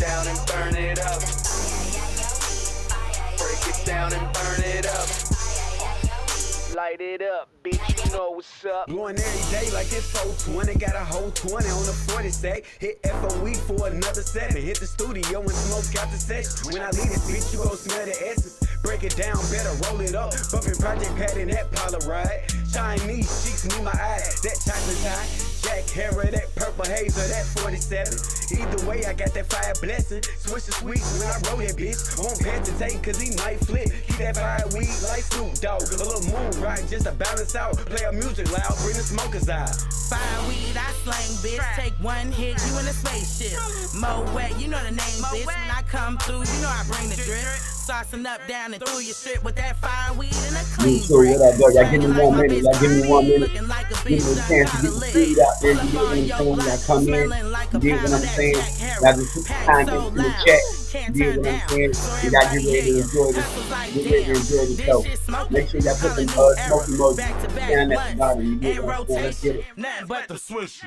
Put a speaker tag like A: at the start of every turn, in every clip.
A: down and burn it up. Break it down and burn it up. Light it up, bitch, you know what's up.
B: Blowing every day like it's 420. Got a whole 20 on the 40 stack. Hit FOE for another 7. Hit the studio and smoke out the session. When I leave this bitch, you gon' smell the essence. Break it down, better roll it up. Bumpin' Project Pat in that Polaroid. Chinese cheeks need my eyes. That chocolate tie. Jack Herrera, that purple haze, or that 47. Either way, I got that fire blessing. Switch the sweets when I roll that bitch. Won't hesitate, cause he might flip. Keep that fire weed like Snoop Dogg. A little moon rock just to balance out. Play our music loud, bring the smokers out.
C: Fire weed, I slang, bitch. Take one hit, you in a spaceship. Mo wet, you know the name, bitch. When I come through, you know I bring the drip. Saucing up, down, and through your strip with that fire weed and a clean
D: So what up, dog? Y'all give me 1 minute. Y'all give me 1 minute. Give me a chance to get the street out there. You know what I'm saying? Y'all come in. You get what I'm saying? Y'all just put the comments in the chat. You get what I'm saying? Y'all get ready to enjoy this. Get ready to enjoy the show. Make sure y'all put them smoke emojis down at the bottom. You get what I'm saying? Let's get it.
C: Nothing but the swishes.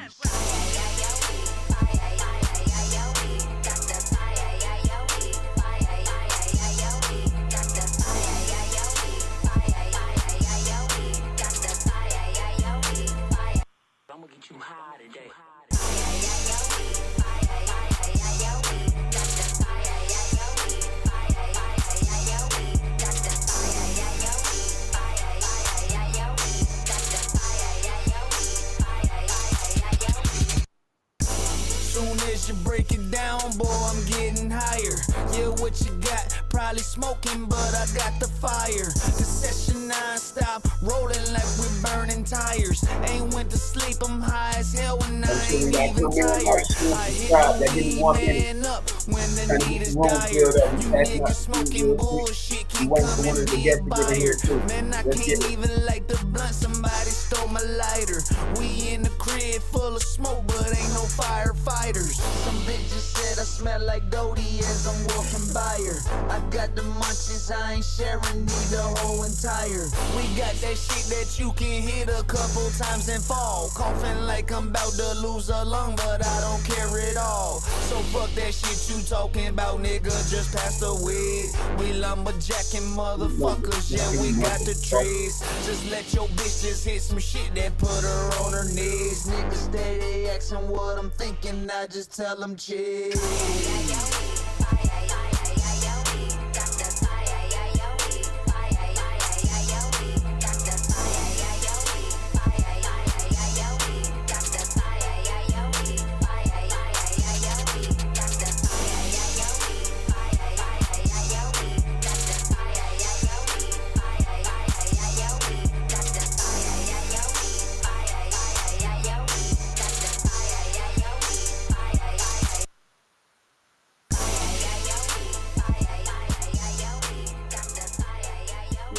A: I'm gonna get you high today.
E: Soon as you break it down, boy, I'm getting higher. Yeah, what you got? Probably smoking, but I got the fire. The session non-stop, rolling like we're burning tires. Ain't went to sleep, I'm high as hell and I ain't even tired. I hit the weed man up when the need is dire. You niggas smoking bullshit, keep coming be a buyer. Man, I can't even light the blunt, somebody stole my lighter. We in the crib full of smoke, but ain't no firefighters. Some bitches said I smell like Dodie as I'm walking by her. I got the munchies, I ain't sharing, need the whole entire. We got that shit that you can hit a couple times and fall. Coughing like I'm about to lose a lung, but I don't care at all. So fuck that shit you talking about, nigga, just pass the weed. We lumberjacking motherfuckers, yeah, we got the trees. Just let your bitch just hit some shit that put her on her knees. Niggas steady asking what I'm thinking, I just tell them chill.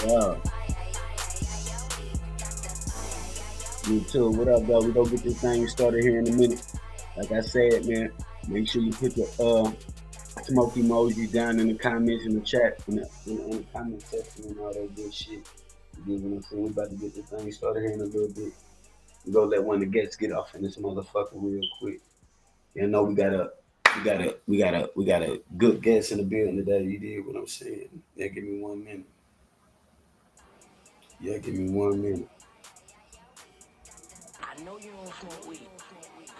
D: Yeah. Me too. What up, though? We gonna get this thing started here in a minute. Like I said, man, make sure you put the smoke emoji down in the comments, in the chat, in the comment section and all that good shit. You get what I'm saying? We about to get this thing started here in a little bit. We gonna let one of the guests get off in this motherfucker real quick. You know we got a good guest in the building today. You did what I'm saying? Yeah, give me 1 minute. Yeah, give me 1 minute.
A: I know you don't smoke weed.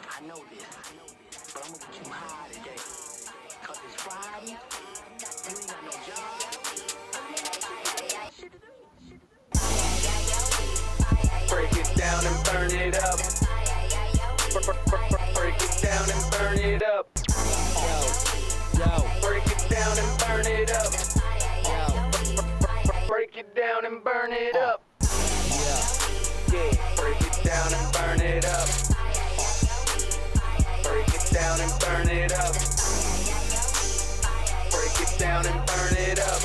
A: I know this. But I'm gonna get you high today. Cause it's Friday. You ain't got no job. Break it down and burn it up. Break it down and burn it up. Yo. Break it down and burn it up. Yo. Break it down and burn it up. Yeah, break it down and burn it up. Break it down and burn it up. Break it down and burn it up.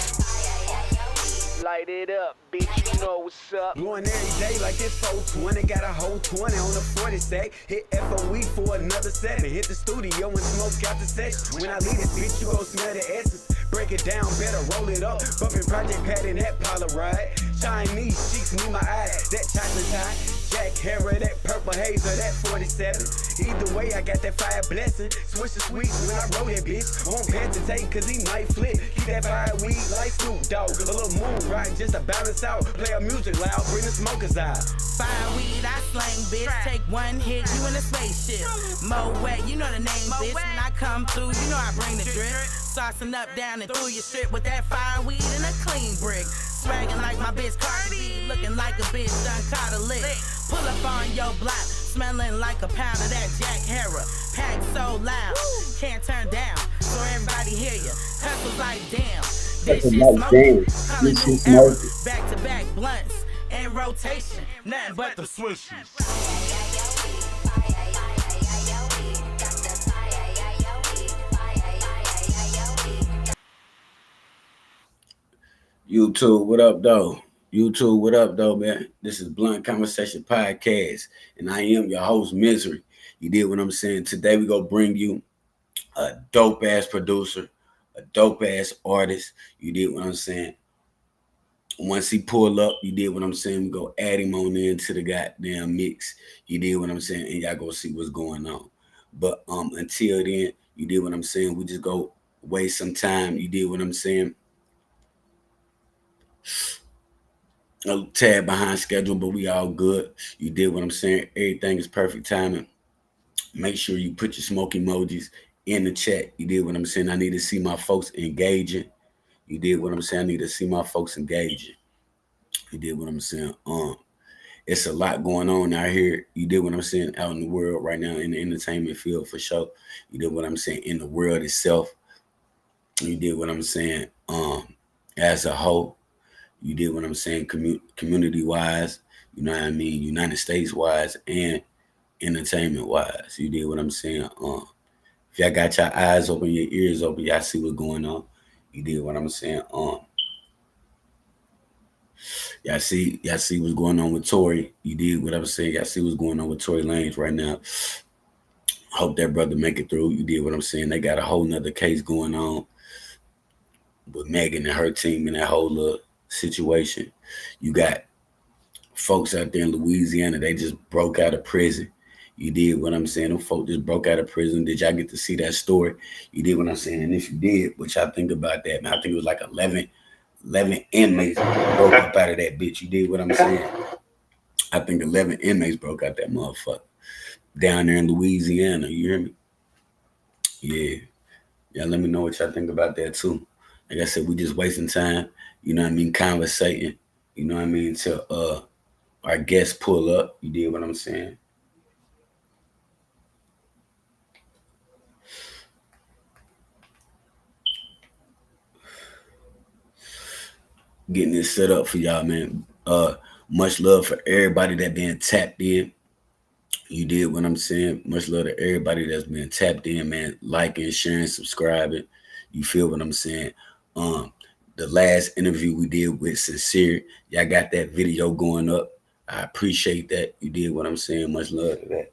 A: Light it up, bitch, you know what's up.
B: Blowing every day like it's 420. Got a whole 20 on the 40 stack. Hit FOE for another 7. Hit the studio and smoke out the session. When I leave this bitch, you gon' smell the essence. Break it down, better roll it up. Bumpin' Project Pat in that Polaroid. Chinese cheeks need my eyes. That chocolate tie. Jack Harrow, that purple haze, or that 47. Either way, I got that fire blessing. Switch the sweet when I roll that bitch. Won't hesitate, cause he might flip. Keep that fire weed like Snoop Dogg. A little mood right just to balance out. Play our music loud, bring the smokers out.
C: Fire weed, I slang, bitch. Take one hit, you in a spaceship. Moet, you know the name, bitch. When I come through, you know I bring the drip. Saucing up, down, and through your strip with that fire weed and a clean brick. Swagging like my bitch Cardi B, looking like a bitch done caught a lick. Pull up on your block, smelling like a pound of that Jack Harrow. Pack so loud, can't turn down, so everybody hear ya. Hustles like damn, this shit smoking. Calling new era, back to back blunts and rotation, nothing but the swishes.
D: YouTube, what up, though? YouTube, what up, though, man? This is Blunt Conversation Podcast, and I am your host, Misery. You did what I'm saying? Today, we gonna bring you a dope-ass producer, a dope-ass artist. You did what I'm saying? Once he pull up, you did what I'm saying? We go add him on into the goddamn mix. You did what I'm saying? And y'all go see what's going on. But until then, you did what I'm saying? We just go waste some time. You did what I'm saying? A tad behind schedule, but we all good. You did what I'm saying? Everything is perfect timing. Make sure you put your smoke emojis in the chat. You did what I'm saying? I need to see my folks engaging. You did what I'm saying? I need to see my folks engaging. You did what I'm saying? It's a lot going on out here. You did what I'm saying? Out in the world right now, in the entertainment field for sure. You did what I'm saying? In the world itself. You did what I'm saying? As a whole. You did what I'm saying, community-wise, you know what I mean, United States-wise, and entertainment-wise. You did what I'm saying. If y'all got your eyes open, your ears open, y'all see what's going on. You did what I'm saying. Y'all see what's going on with Tory. You did what I'm saying. Y'all see what's going on with Tory Lanez right now. Hope that brother make it through. You did what I'm saying. They got a whole nother case going on with Megan and her team and that whole little situation. You got folks out there in Louisiana, they just broke out of prison. You did what I'm saying? Them folks just broke out of prison. Did y'all get to see that story? You did what I'm saying? And if you did, what y'all think about that, man? I think it was like 11 inmates broke up out of that bitch. You did what I'm saying? I think 11 inmates broke out that motherfucker down there in Louisiana. You hear me? Yeah. Yeah, let me know what y'all think about that too. Like I said, we just wasting time. You know what I mean? Conversating, you know what I mean? Till our guests pull up. You did what I'm saying? Getting this set up for y'all, man. Much love for everybody that been tapped in. You did what I'm saying? Much love to everybody that's been tapped in, man. Liking, sharing, subscribing. You feel what I'm saying? The last interview we did with Sincere, y'all got that video going up. I appreciate that. You did what I'm saying. Much love to that.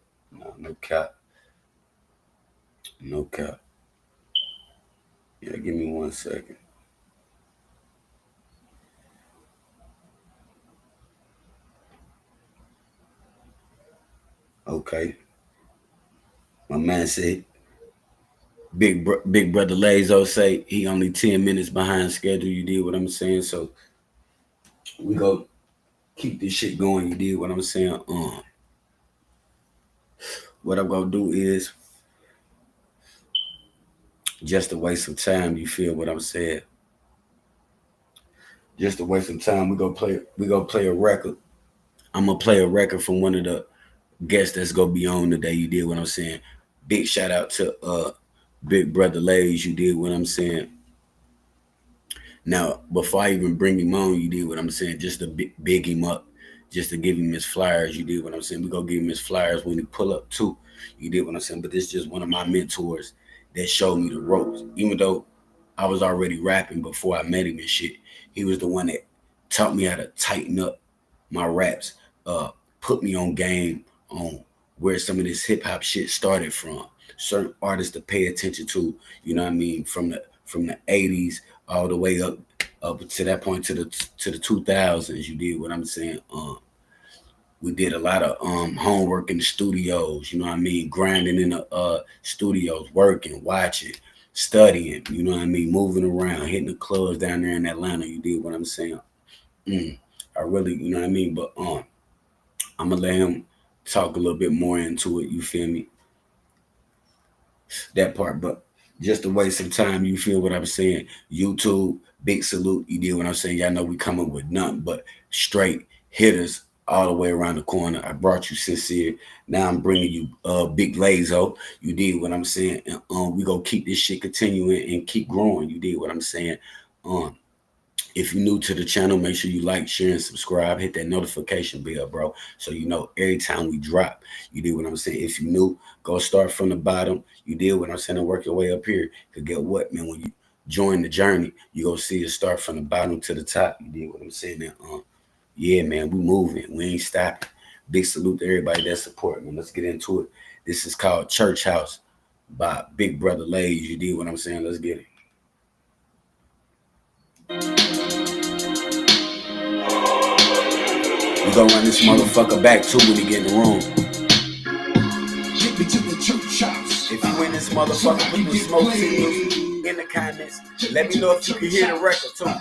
D: No cap. No cap. Yeah, give me 1 second. Okay. My man said, Big brother Lazo say he only 10 minutes behind schedule. You did what I'm saying? So we go keep this shit going. You did what I'm saying? What I'm gonna do is just to waste some time. You feel what I'm saying? Just to waste some time, we gonna play a record. I'm gonna play a record from one of the guests that's gonna be on today. You did what I'm saying? Big shout out to Big Brother Laz. You did what I'm saying? Now, before I even bring him on, you did what I'm saying? Just to big him up, just to give him his flyers. You did what I'm saying? We're gonna give him his flyers when he pull up too. You did what I'm saying? But this is just one of my mentors that showed me the ropes. Even though I was already rapping before I met him and shit, he was the one that taught me how to tighten up my raps, put me on game on where some of this hip hop shit started from. Certain artists to pay attention to, you know what I mean, from the 80s all the way up to that point to the 2000s. You did what I'm saying?
B: We did a lot of homework in the studios, you know what I mean? Grinding in the studios, working, watching, studying, you know what I mean? Moving around, hitting the clubs down there in Atlanta, you did what I'm saying? Mm, I really, you know what I mean? But I'm gonna let him talk a little bit more into it, you feel me? That part, but just to waste some time, you feel what I'm saying? YouTube, big salute, you did what I'm saying? Y'all know we coming with nothing but straight hitters all the way around the corner. I brought you Sincere. Now I'm bringing you Big Lazo. You did what I'm saying? And we gonna keep this shit continuing and keep growing. You did what I'm saying? Um, if you're new to the channel, make sure you like, share, and subscribe. Hit that notification bell, bro, so you know every time we drop. You did what I'm saying? If you're new, go start from the bottom. You did what I'm saying and work your way up here. Because get what, man? When you join the journey, you go see it start from the bottom to the top. You did what I'm saying? And, yeah, man, we moving. We ain't stopping. Big salute to everybody that support, man. Let's get into it. This is called Church House by Big Brother Laze. You did what I'm saying? Let's get it. We gonna run this motherfucker back too when he get in the room.
F: Get me to the church house.
B: If you in this motherfucker, put the smoke signals in the comments. Let me know if you can hear the record too.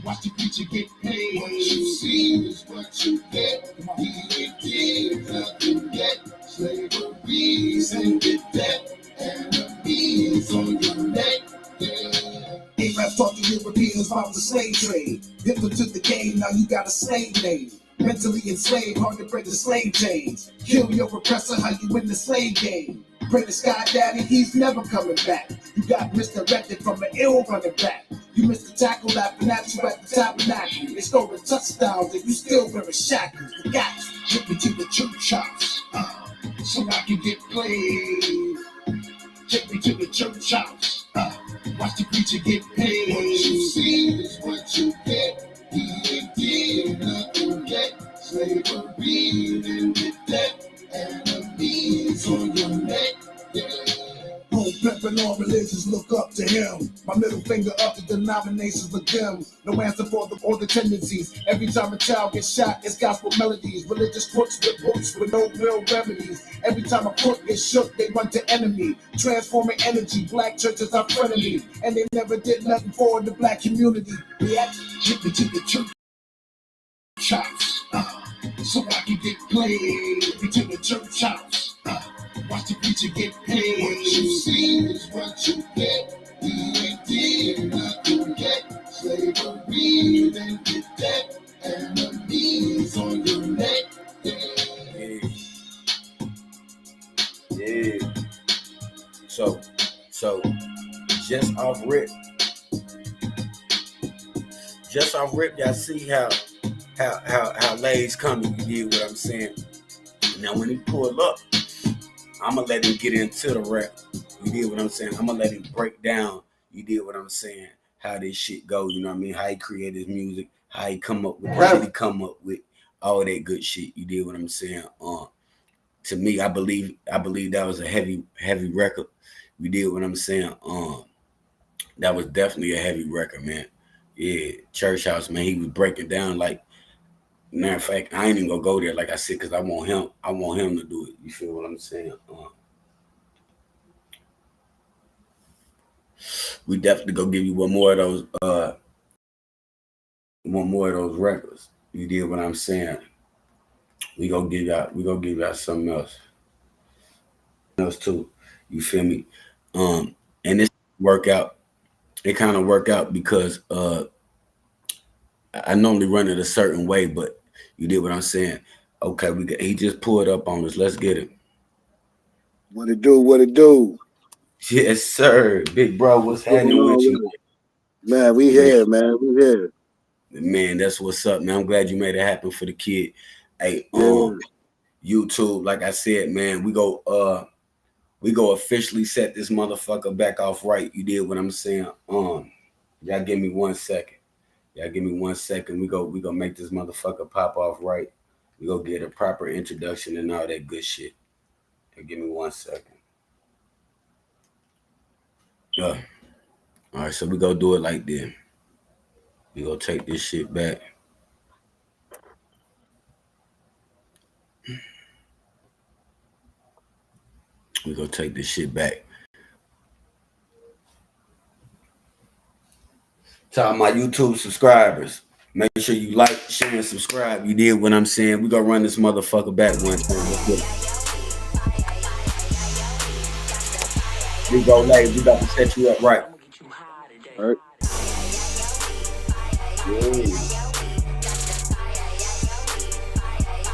F: Watch the preacher get paid. What you see is what you get. He ain't give nothing yet. Slavery's in the debt. Enemies on your neck. Arabs taught the Europeans about the slave trade. Hit them to the game, now you got a slave name. Mentally enslaved, hard to break the slave chains. Kill your oppressor, how you win the slave game. Pray to Sky Daddy, he's never coming back. You got misdirected from an ill running back. You missed the tackle, laughing at you at the tabernacle. They scoring touchdowns and you still wearing shackles. You got to get me to the church house, so I can get played. Take me to the church house, watch the preacher get paid. What you see is what you get. He ain't give nothing yet. Slavery in the debt. Enemies on your neck. Home pimping, all religions look up to him. My middle finger up to denominations of them. No answer for all the tendencies. Every time a child gets shot, it's gospel melodies. Religious crooks with books with no real remedies. Every time a crook gets shook, they run to enemy. Transforming energy, black churches are frenemy. And they never did nothing for the black community. Yet, get me to the church house, so I can get played. Get me to the church house, watch the preacher get paid. What you see is what you get. He ain't did nothing yet. Slavery in the debt. Enemies on your neck.
B: Yeah. So just off rip, y'all see how Lays coming. You did what I'm saying. Now when he pull up, I'ma let him get into the rap. You did what I'm saying. I'ma let him break down. You did what I'm saying. How this shit go. You know what I mean? How he create his music. How he come up with the shit he come up with. All that good shit. You did what I'm saying. To me, I believe that was a heavy record. You did what I'm saying. That was definitely a heavy record, man. Yeah, Church House, man. He was breaking down like. Matter of fact, I ain't even gonna go there, like I said, because I want him to do it. You feel what I'm saying? We definitely gonna give you one more of those records. You did what I'm saying. We gonna give y'all something else too. You feel me? And this workout, it kind of work out because I normally run it a certain way, but you did what I'm saying. Okay, he just pulled up on us. Let's get it.
G: What it do? What it do?
B: Yes, sir. Big bro, what's happening with you?
G: Man, we here, man. We here.
B: Man, that's what's up, man. I'm glad you made it happen for the kid. Hey, YouTube, like I said, man, we go officially set this motherfucker back off right. You did what I'm saying. Y'all give me 1 second. We go make this motherfucker pop off right. We go get a proper introduction and all that good shit. Give me 1 second. Yeah. All right, so we go do it like this. We go take this shit back. We gonna take this shit back. To all my YouTube subscribers, make sure you like, share, and subscribe. You did what I'm saying. We gonna run this motherfucker back one time. Let's get it. We go late. We got to set you up right.
A: I'ma get you high today.
G: All right.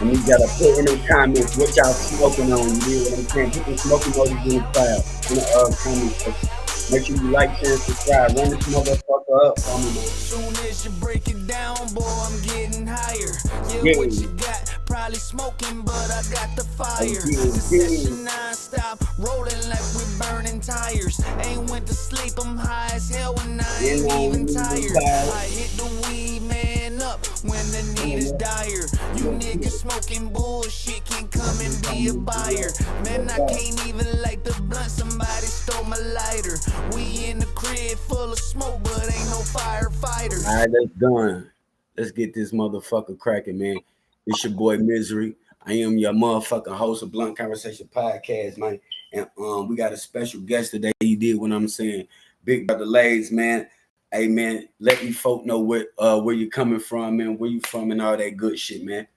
B: And we gotta put in the comments what y'all smoking on. You know what I'm saying? Put the smoking on in the file in the comments section. Make sure you like, share, and subscribe. Run this motherfucker up for me, man.
E: Soon as you break it down, boy, I'm getting higher.
B: Yeah.
E: What you got? Probably smoking, but I got the fire.
B: yeah.
E: The session non-stop, rolling like we're burning tires. Ain't went to sleep, I'm high as hell and I ain't even tired. I hit the weed man up when the need is dire. You niggas smoking bullshit, can come and be a buyer. Man, I can't even light the blunt, somebody stole my lighter. We in the crib full of smoke, but ain't no firefighters.
B: All right, that's done. Let's get this motherfucker cracking, man. It's your boy Misery. I am your motherfucking host of Blunt Conversation Podcast, man. And we got a special guest today. You did what I'm saying. Big Brother Lazo, man. Hey, man, let these folk know where you're coming from, man, where you from and all that good shit, man.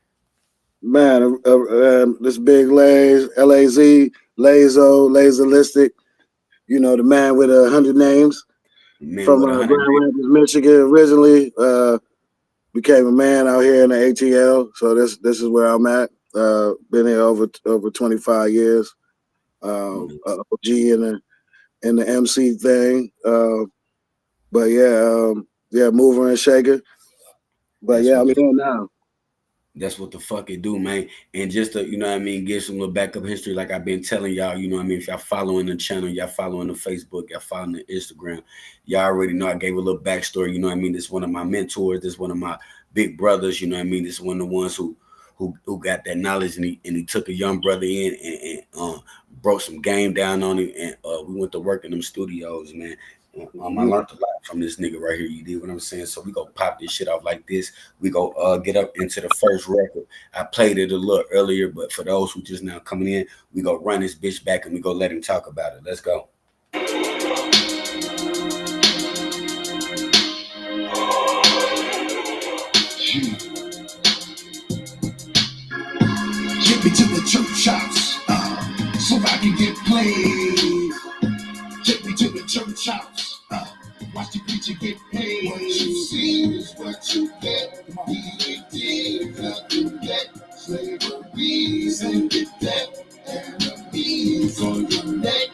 G: Man, this big Lazo, L-A-Z, Lazolistic, you know, the man with 100 names.
B: Man,
G: from Grand Rapids, Michigan originally. Became a man out here in the ATL. So this is where I'm at. Been here over 25 years. OG in the MC thing. But yeah, mover and shaker. But yeah, I'm here now.
B: That's what the fuck it do, man. And just to, you know what I mean, give some little backup history like I've been telling y'all, you know what I mean? If y'all following the channel, y'all following the Facebook, y'all following the Instagram, y'all already know I gave a little backstory, you know what I mean? This is one of my mentors, this is one of my big brothers, you know what I mean? This is one of the ones who got that knowledge, and he took a young brother in and broke some game down on him, and we went to work in them studios, man. I learned a lot from this nigga right here. You did what I'm saying? So we go pop this shit off like this. We go get up into the first record. I played it a little earlier, but for those who just now coming in, we go run this bitch back and we go let him talk about it. Let's go.
F: Get me to the church house so I can get played. Take me to the church house. Watch the preacher get paid. What you see is what you get. He ain't did nothing yet. Slavery's in the debt. Enemies on your neck.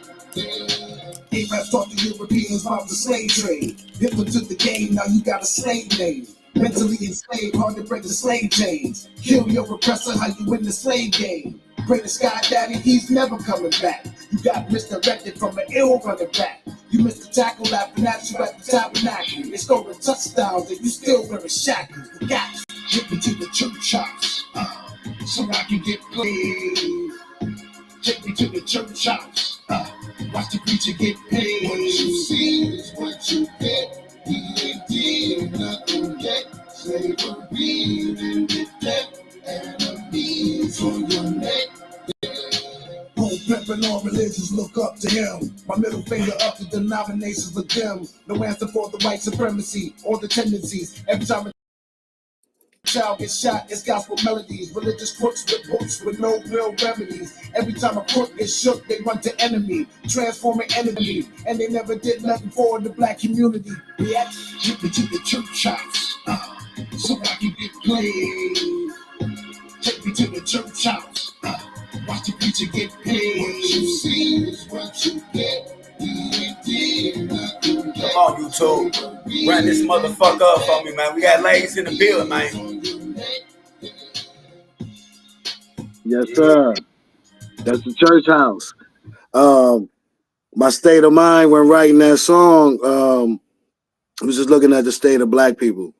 F: Arabs taught the Europeans about the slave trade. Hitler took the game, now you got a slave name. Mentally enslaved, hard to break the slave chains. Kill your oppressor, how you win the slave game. Pray to Sky Daddy, he's never coming back. You got misdirected from an ill running back. You missed the tackle, laughing at you at the tabernacle. They scoring touchdowns and you still wearing shackles. You got you. Get me to the church house so I can get played. Take me to the church house. Watch the preacher get paid. What you see is what you get. He ain't did nothing yet. Slavery in the debt. Enemies on your neck. Home pimping, all religions look up to him. My middle finger up to denominations look dim. No answer for the white supremacy or the tendencies. Every time a child gets shot, it's gospel melodies. Religious crooks with books with no real remedies. Every time a crook gets shook, they run to enemy, transforming enemy. And they never did nothing for the black community. Yet, get me to the church house so I can get played. Take me to the church house. Watch the preacher get paid. What you see is what you get. He ain't did nothing yet.
B: Come on, YouTube. Run this motherfucker up for me, man. We got ladies in the building, man.
G: Yes, sir. That's the church house. My state of mind when writing that song, I was just looking at the state of black people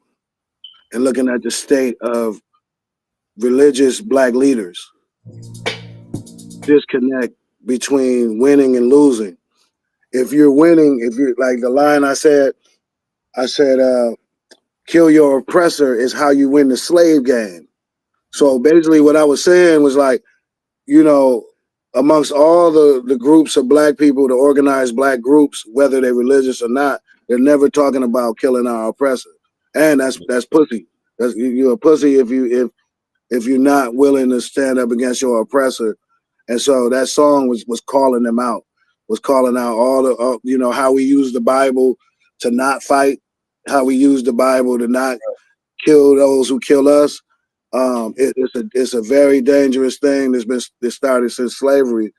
G: and looking at the state of religious black leaders. Disconnect between winning and losing. If you're winning, if you're like the line I said, kill your oppressor is how you win the slave game. So basically, what I was saying was like, you know, amongst all the groups of black people, the organized black groups, whether they're religious or not, they're never talking about killing our oppressor, and that's pussy. You're a pussy if you're not willing to stand up against your oppressor. And so that song was calling them out, was calling out all the how we use the Bible to not fight, how we use the Bible to not kill those who kill us. It's a very dangerous thing that started since slavery,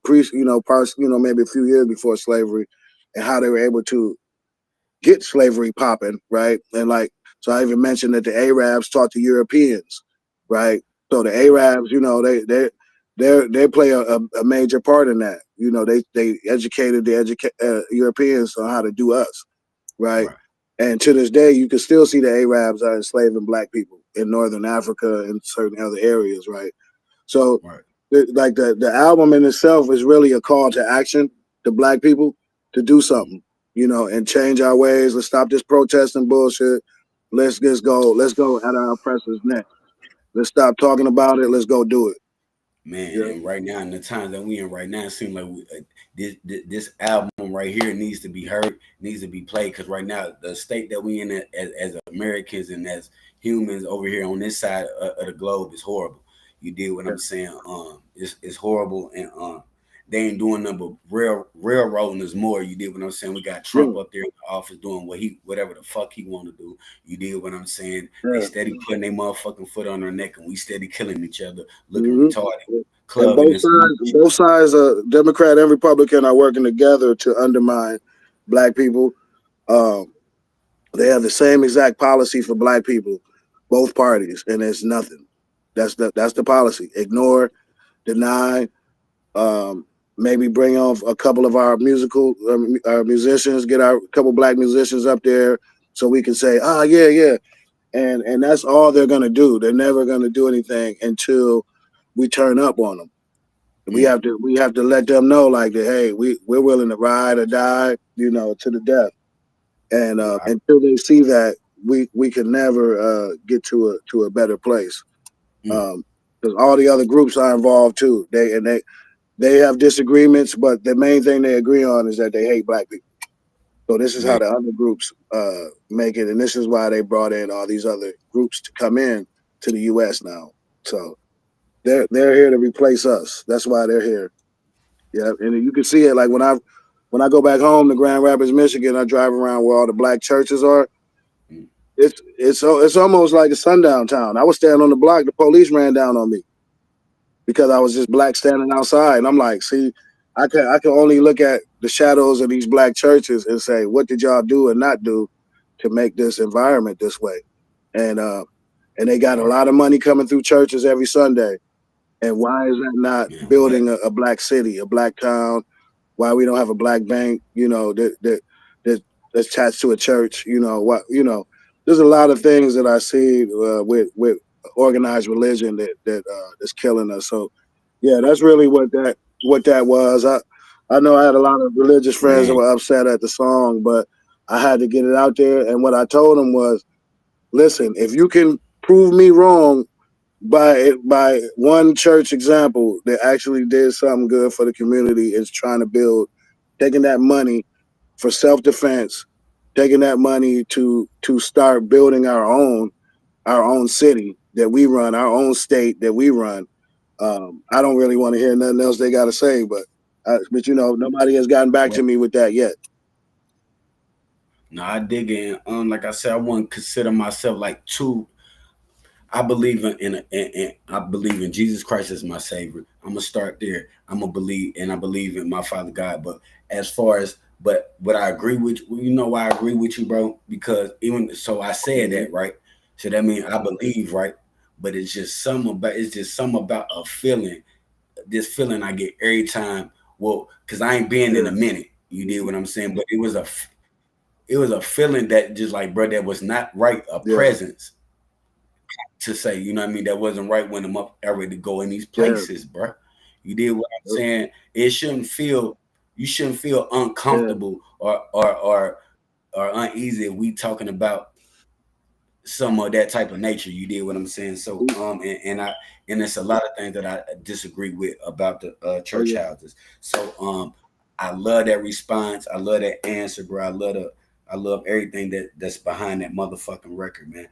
G: maybe a few years before slavery, and how they were able to get slavery popping, right? And like, so I even mentioned that the Arabs taught the Europeans, right? So the Arabs, they play a major part in that. They educated the Europeans on how to do us, right?
B: Right.
G: And to this day, you can still see the Arabs are enslaving black people in Northern Africa and certain other areas, right? So,
B: Right.
G: the album in itself is really a call to action to black people to do something, and change our ways. Let's stop this protesting bullshit. Let's just go. Let's go at our oppressors' neck. Let's stop talking about it. Let's go do it.
B: Man,
G: Yeah.
B: and right now, in the times that we in right now, it seems like this album right here needs to be heard, needs to be played. Because right now, the state that we in as Americans and as humans over here on this side of the globe is horrible. You deal what
G: Yeah.
B: I'm saying? It's horrible, and they ain't doing nothing but railroading us more. You did what I'm saying? We got
G: Yeah.
B: Trump up there in the office doing whatever the fuck he want to do. You did what I'm saying? They
G: Yeah.
B: steady putting their motherfucking foot on their neck, and we steady killing each other, looking
G: hmm
B: retarded,
G: And
B: clubbing and smoking.
G: both sides, Democrat and Republican, are working together to undermine black people. Um, They have the same exact policy for black people, both parties, and it's nothing. That's the policy. Ignore, deny, um, maybe bring on a couple of our musicians, get our couple black musicians up there so we can say, yeah, yeah, and that's all they're gonna do. They're never gonna do anything until we turn up on them.
B: Mm,
G: We have to let them know like that. Hey, we're willing to ride or die, to the death. And
B: right.
G: until they see that, we can never get to a better place.
B: Mm,
G: Because all the other groups are involved too. They have disagreements, but the main thing they agree on is that they hate black people. So this is how
B: man,
G: the other groups make it, and this is why they brought in all these other groups to come in to the U.S. now. So they're here to replace us. That's why they're here. Yeah, and you can see it like when I go back home to Grand Rapids, Michigan. I drive around where all the black churches are.
B: mm,
G: It's almost like a sundown town. I was standing on the block. The police ran down on me because I was just black standing outside. And I'm like, see, I can only look at the shadows of these black churches and say, what did y'all do and not do to make this environment this way? And and they got a
B: right,
G: lot of money coming through churches every Sunday. And why is that not
B: man,
G: building
B: facts.
G: a black city, a black town? Why we don't have a black bank? That that's attached to a church. There's a lot of things that I see with organized religion that's killing us. So yeah, that's really what that was. I know I had a lot of religious friends that
B: Man,
G: were upset at the song, but I had to get it out there. And what I told them was, listen, if you can prove me wrong by one church example that actually did something good for the community, is trying to build, taking that money for self defense, taking that money to start building our own city that we run, our own state that we run. I don't really want to hear nothing else they got to say, but nobody has gotten back
B: well,
G: to me with that yet.
B: no, I dig in. Like I said, I wouldn't consider myself like too. I believe I believe in Jesus Christ as my savior. I'm gonna start there. I'm gonna believe, and I believe in my Father God. But as far as what I agree with you, why I agree with you, bro? Because even so, I said
G: Mhm.
B: that, right? So that means I believe, right? But it's just something about a feeling. This feeling I get every time. Well, because I ain't been in
G: Yeah,
B: a minute. You did what I'm saying, but it was a feeling that just like, bro, that was not right. A
G: yeah,
B: presence to say, you know what I mean? That wasn't right when I'm up ready to go in these
G: yeah,
B: places, bro. You did what I'm saying. You shouldn't feel
G: yeah,
B: uncomfortable or uneasy if we talking about some of that type of nature. You did what I'm saying. So and it's a lot of things that I disagree with about the church
G: yeah.
B: houses. So I love that response. I love that answer, bro. I love everything that's behind that motherfucking record, man.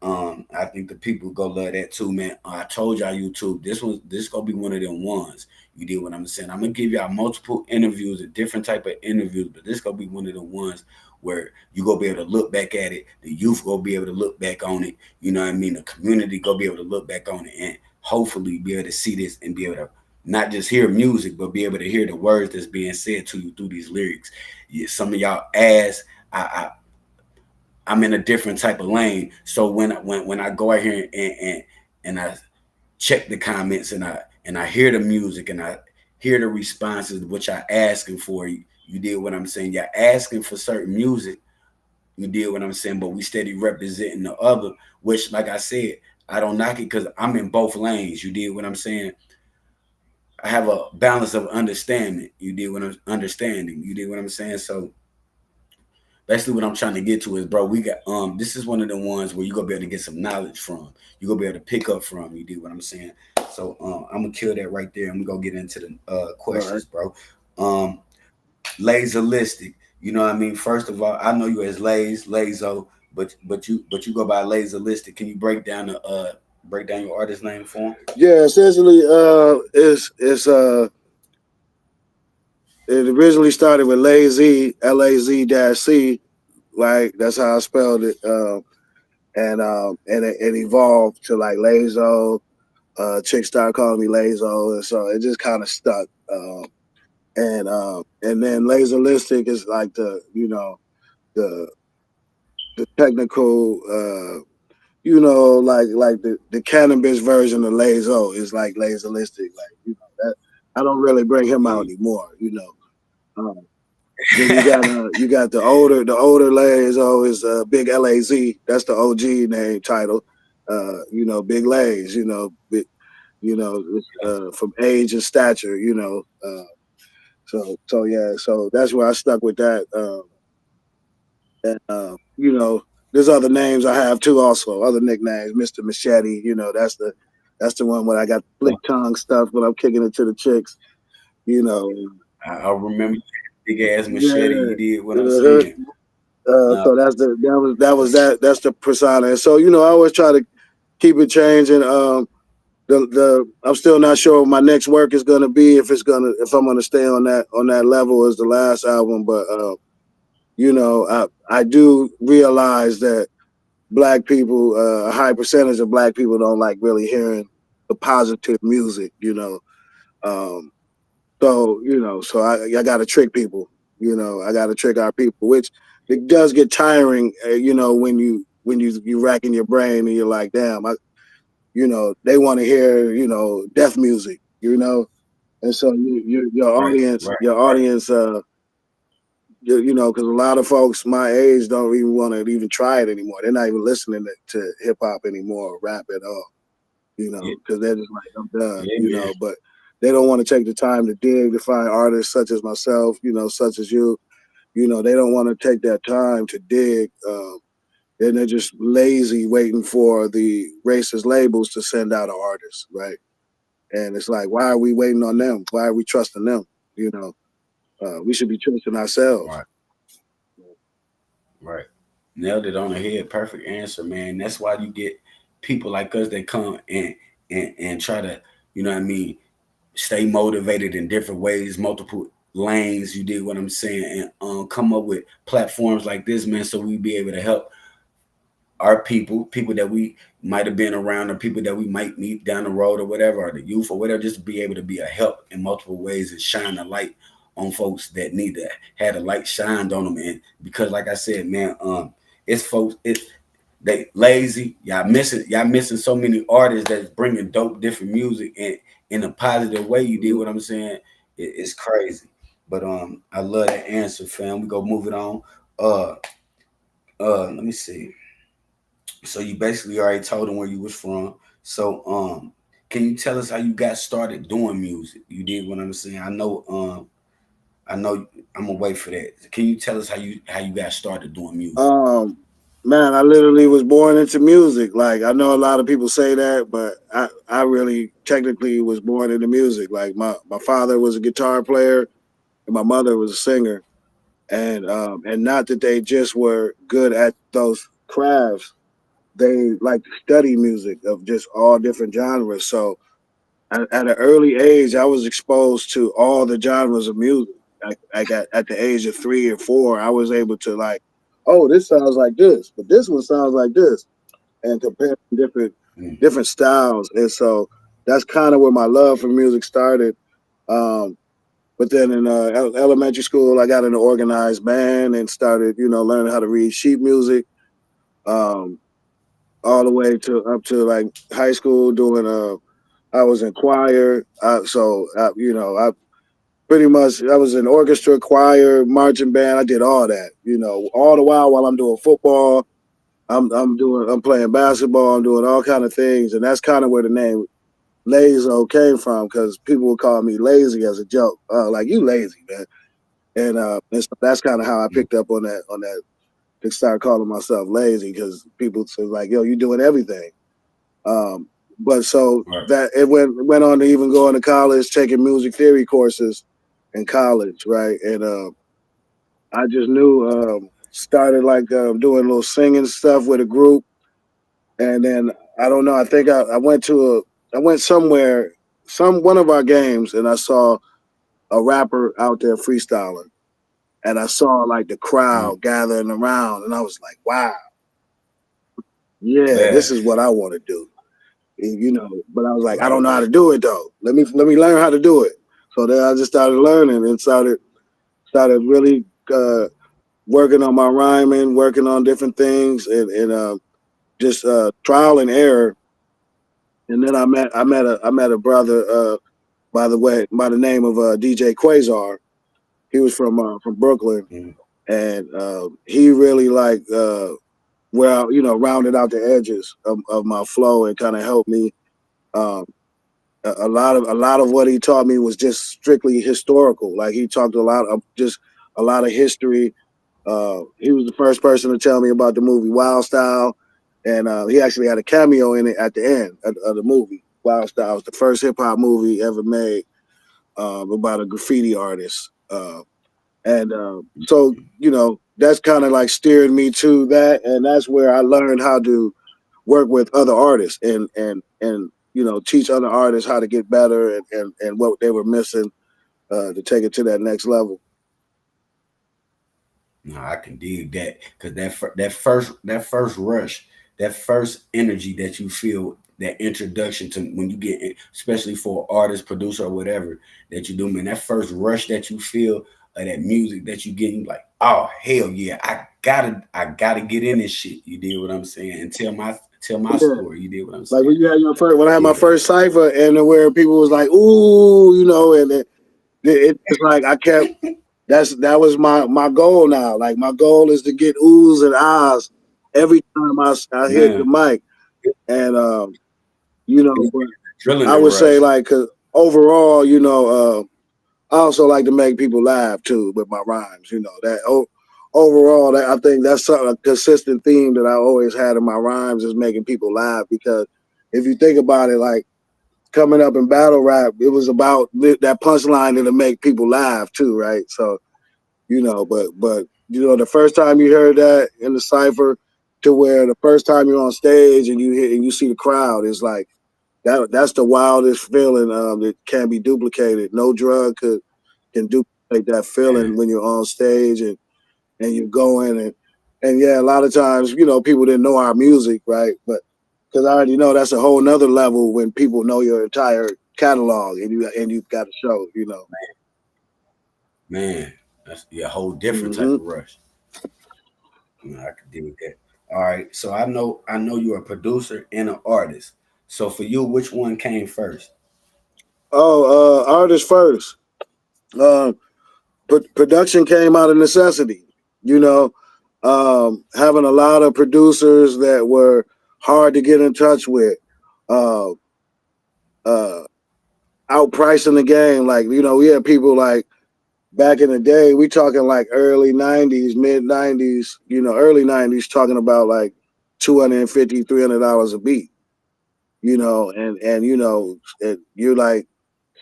B: I think the people go love that too, man. I told y'all YouTube, this gonna be one of them ones. You did what I'm saying. I'm gonna give y'all multiple interviews, a different type of interviews, but this gonna be one of the ones where you gonna be able to look back at it. The youth gonna be able to look back on it. You know what I mean? The community gonna be able to look back on it and hopefully be able to see this and be able to not just hear music, but be able to hear the words that's being said to you through these lyrics. Yeah, some of y'all ask, I'm in a different type of lane. So when I go out here and I check the comments and I hear the music and I hear the responses which I asking for, you did what I'm saying. You're asking for certain music, you did what I'm saying, but we steady representing the other, which like I said, I don't knock it because I'm in both lanes. You did what I'm saying. I have a balance of understanding. You did what I'm understanding. You did what I'm saying. So basically what I'm trying to get to is, bro, we got this is one of the ones where you gonna be able to get some knowledge from. You gonna be able to pick up from. You do what I'm saying. So I'm gonna kill that right there, and we gonna get into the questions, bro. Lazolistic. You know what I mean? First of all, I know you as Lazo, but you go by Lazolistic. Can you break down your artist name for him?
G: Yeah, essentially, it originally started with Lazy, LAZ-C, like that's how I spelled it, and it evolved to like Lazo. Chicks started calling me Lazo, and so it just kind of stuck. And then Lazolistic is like the the technical, like the cannabis version of Lazo is like Lazolistic, like that. I don't really bring him out anymore, Um, then you got the older Lazo is Big Laz. That's the OG name title. Big Lays. From age and stature. So yeah. So that's where I stuck with that. And there's other names I have too. Also, other nicknames, Mr. Machete. That's the one where I got flick tongue stuff when I'm kicking it to the chicks. You know.
B: I remember big ass machete.
G: Yeah.
B: You did what I'm saying.
G: So that's the persona. And so I always try to keep it changing. I'm still not sure what my next work is gonna be, if I'm gonna stay on that level as the last album. But I do realize that black people, a high percentage of black people don't like really hearing the positive music. Um, so I got to trick people. I got to trick our people, which it does get tiring. When you racking your brain and you're like, damn, they want to hear death music. And so your
B: Right,
G: audience,
B: right,
G: your
B: right.
G: audience, because a lot of folks my age don't even want to even try it anymore. They're not even listening to hip hop anymore, or rap at all.
B: Yeah,
G: Because they're just like, I'm done.
B: yeah, man.
G: But they don't want to take the time to dig to find artists such as myself, such as you. They don't want to take that time to dig. And they're just lazy waiting for the racist labels to send out an artist, right? And it's like, why are we waiting on them? Why are we trusting them? We should be trusting ourselves.
B: Right, right. Nailed it on the head. Perfect answer, man. That's why you get people like us that come and try to, you know what I mean, stay motivated in different ways, multiple lanes. You did what I'm saying, and come up with platforms like this, man, so we be able to help our people that we might have been around, or people that we might meet down the road, or whatever, or the youth, or whatever, just to be able to be a help in multiple ways and shine a light on folks that need to have the light shined on them. And because, like I said, man, it's folks, they lazy. Y'all missing so many artists that's bringing dope, different music and in a positive way. You did what I'm saying. It's crazy, but I love that answer, fam. We go move it on. Uh, let me see. So you basically already told them where you was from. So can you tell us how you got started doing music? You did what I'm saying. I know I'm gonna wait for that. Can you tell us how you got started doing music?
G: Man, I literally was born into music. Like I know a lot of people say that, but I really technically was born into music. Like my father was a guitar player and my mother was a singer. And not that they just were good at those crafts, they like to study music of just all different genres. So at an early age, I was exposed to all the genres of music. Like at the age of 3 or 4, I was able to like, oh, this sounds like this, but this one sounds like this, and compare different styles. And so that's kind of where my love for music started. Um, but then in elementary school, I got in an organized band and started, learning how to read sheet music. Um, all the way to up to like high school doing I was in choir. I pretty much I was in orchestra, choir, marching band. I did all that. All the while I'm doing football, I'm playing basketball, I'm doing all kind of things, and that's kind of where the name Lazo came from because people would call me lazy as a joke, like you lazy man, and so that's kind of how I picked up on that to start calling myself lazy because people say like, yo, you doing everything. Um, but so
B: Right.
G: that it went on to even going to college, taking music theory courses in college, right? And I just knew started like doing a little singing stuff with a group, and then I don't know. I think I went to I went somewhere, one of our games, and I saw a rapper out there freestyling, and I saw like the
B: Mm.
G: crowd gathering around, and I was like, wow, yeah,
B: Yeah.
G: this is what I want to do. But I was like, I don't
B: Right.
G: know how to do it though. Let me learn how to do it. So then I just started learning and started really working on my rhyming, working on different things, and just trial and error. And then I met a brother by the way by the name of DJ Quasar. He was from Brooklyn,
B: Mm.
G: and he really like well rounded out the edges of my flow and kind of helped me. Um, a lot of what he taught me was just strictly historical. Like he talked a lot of history. He was the first person to tell me about the movie Wild Style, and he actually had a cameo in it at the end of the movie. Wild Style was the first hip hop movie ever made about a graffiti artist, so that's kind of like steered me to that, and that's where I learned how to work with other artists and teach other artists how to get better and what they were missing to take it to that next level.
B: No, I can dig that because that first rush, that first energy that you feel, that introduction to when you get it, especially for an artist, producer, or whatever that you do, man. That first rush that you feel of that music that you get, you like, oh hell yeah, I gotta get in this shit. You did what I'm saying, and tell my
G: Yeah,
B: story. You did what I'm
G: like
B: saying.
G: when I had my
B: Yeah,
G: first cipher and where people was like, ooh, and it's like I kept that was my goal now. Like my goal is to get oohs and ahs every time I hit the
B: man,
G: mic, and but I
B: adrenaline
G: would say
B: rush.
G: like 'cause overall, I also like to make people laugh too with my rhymes. Overall, that I think that's a consistent theme that I always had in my rhymes is making people laugh because if you think about it, like coming up in battle rap, it was about that punchline to make people laugh too, right? So but the first time you heard that in the cipher to where the first time you're on stage and you see the crowd is like that's the wildest feeling that can't be duplicated. No drug can duplicate that feeling
B: Man,
G: when you're on stage and you're going and yeah, a lot of times, people didn't know our music, right? But because I already know that's a whole nother level when people know your entire catalog and you've got a show.
B: man, that's a whole different type
G: Hmm.
B: of rush. I can deal with that. All right. So I know you're a producer and an artist. So for you, which one came first?
G: Oh, artist first. Um, production came out of necessity. You know, having a lot of producers that were hard to get in touch with, uh, uh, outpricing the game. Like we had people like back in the day, we talking like early 90s, mid 90s, early 90s, talking about like $250, $300 a beat, and you're like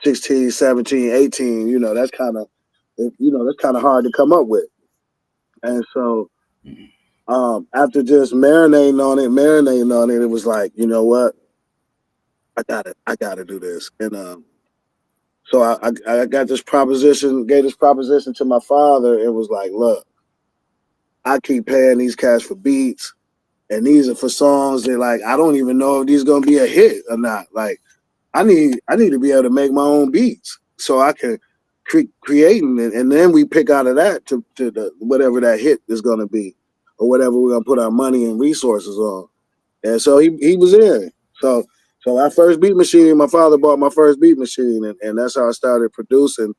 G: 16, 17, 18, that's kind of hard to come up with. And so after just marinating on it, it was like, you know what? I gotta do this. And so I got this proposition, gave this proposition to my father. It was like, look, I keep paying these cats for beats, and these are for songs that like I don't even know if these gonna be a hit or not. Like I need to be able to make my own beats so I can creating it, and then we pick out of that to the whatever that hit is gonna be, or whatever we're gonna put our money and resources on. And so he was in. So our first beat machine, my father bought my first beat machine, and that's how I started producing.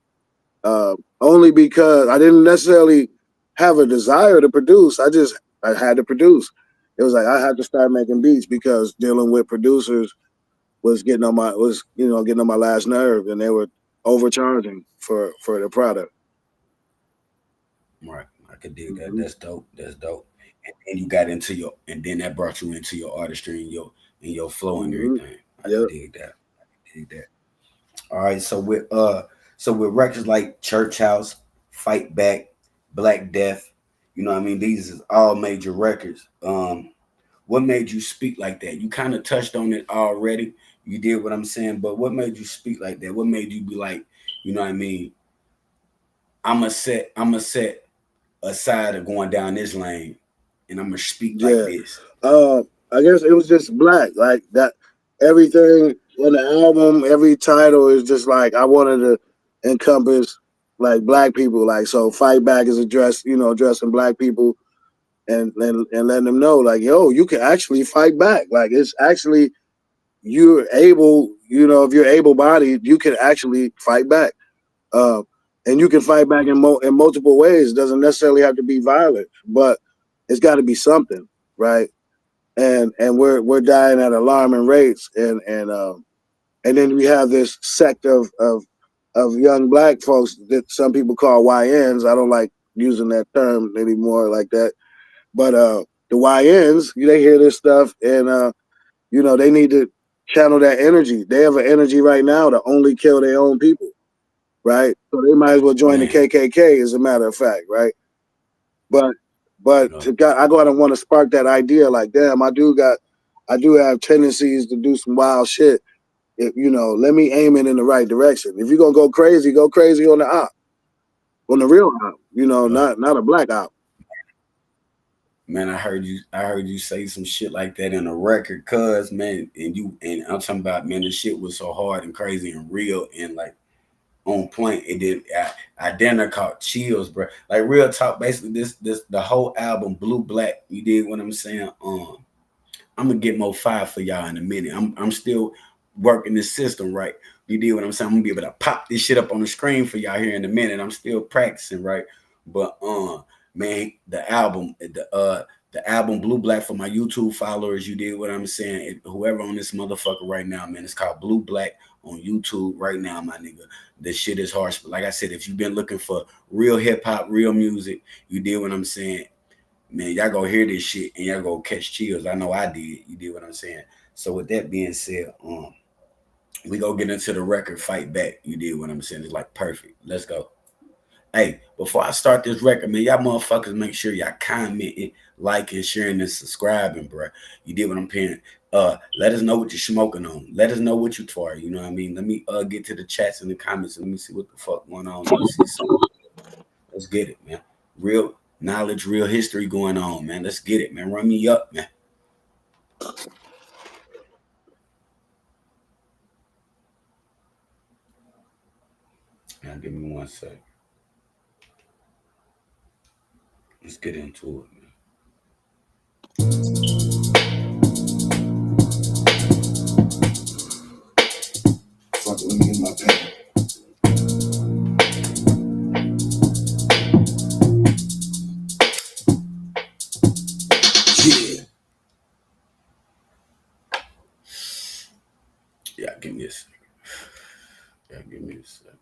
G: Only because I didn't necessarily have a desire to produce. I had to produce. It was like I had to start making beats because dealing with producers was getting on my last nerve, and they were overcharging for the product.
B: Right. I could dig that. That's dope. That's dope. And you got into your, and then that brought you into your artistry and your flow and everything. I
G: Yep.
B: could dig that. I could dig that. All right. So with records like Church House, Fight Back, Black Death, you know what I mean? These is all major records. What made you speak like that? You kind of touched on it already. You did what I'm saying, but what made you speak like that? What made you be like, you know what I mean? I'm a set aside of going down this lane, and I'm gonna speak like
G: Yeah.
B: this.
G: I guess it was just black, like that. Everything on the album, every title is just like I wanted to encompass like black people. Like so, Fight Back is addressing black people and letting them know like, yo, you can actually fight back. Like it's actually you're able, if you're able bodied, you can actually fight back. Uh, and you can fight back in multiple ways. It doesn't necessarily have to be violent, but it's got to be something, right? And we're dying at alarming rates, and then we have this sect of young black folks that some people call YNs. I don't like using that term anymore like that, but the YNs, they hear this stuff, and they need to channel that energy. They have an energy right now to only kill their own people, right? So they might as well join the
B: Man,
G: KKK, as a matter of fact, right? But
B: you
G: but
B: know,
G: to God, I go out and want to spark that idea. Like, damn, I do have tendencies to do some wild shit. Let me aim it in the right direction. If you're gonna go crazy on the op, on the real op.
B: right.
G: Not a black op.
B: Man, I heard you say some shit like that in a record, cuz man, and I'm talking about, man, the shit was so hard and crazy and real and like on point. It did. I then I caught chills, bro. Like real talk. Basically, this the whole album, Blue Black. You did what I'm saying. I'm gonna get more fire for y'all in a minute. I'm still working this system right. You did what I'm saying. I'm gonna be able to pop this shit up on the screen for y'all here in a minute. I'm still practicing, right? But man, the album Blue Black, for my YouTube followers, you did what I'm saying. Whoever on this motherfucker right now, man, it's called Blue Black on YouTube right now, my nigga. This shit is harsh. But like I said, if you've been looking for real hip hop, real music, you did what I'm saying. Man, y'all go hear this shit and y'all go catch chills. I know I did. You did what I'm saying. So with that being said, we go get into the record Fight Back. You did what I'm saying. It's like perfect. Let's go. Hey, before I start this record, man, y'all motherfuckers make sure y'all commenting, liking, sharing, and subscribing, bro. You did what I'm saying. Let us know what you're smoking on. Let us know what you try. You know what I mean? Let me get to the chats and the comments and let me see what the fuck going on. Let's get it, man. Real knowledge, real history going on, man. Let's get it, man. Run me up, man. Now, give me 1 sec. Let's get into it, man.
F: Fuck, let me get my pen. Yeah.
B: Yeah, give me a sec. Yeah, give me a sec.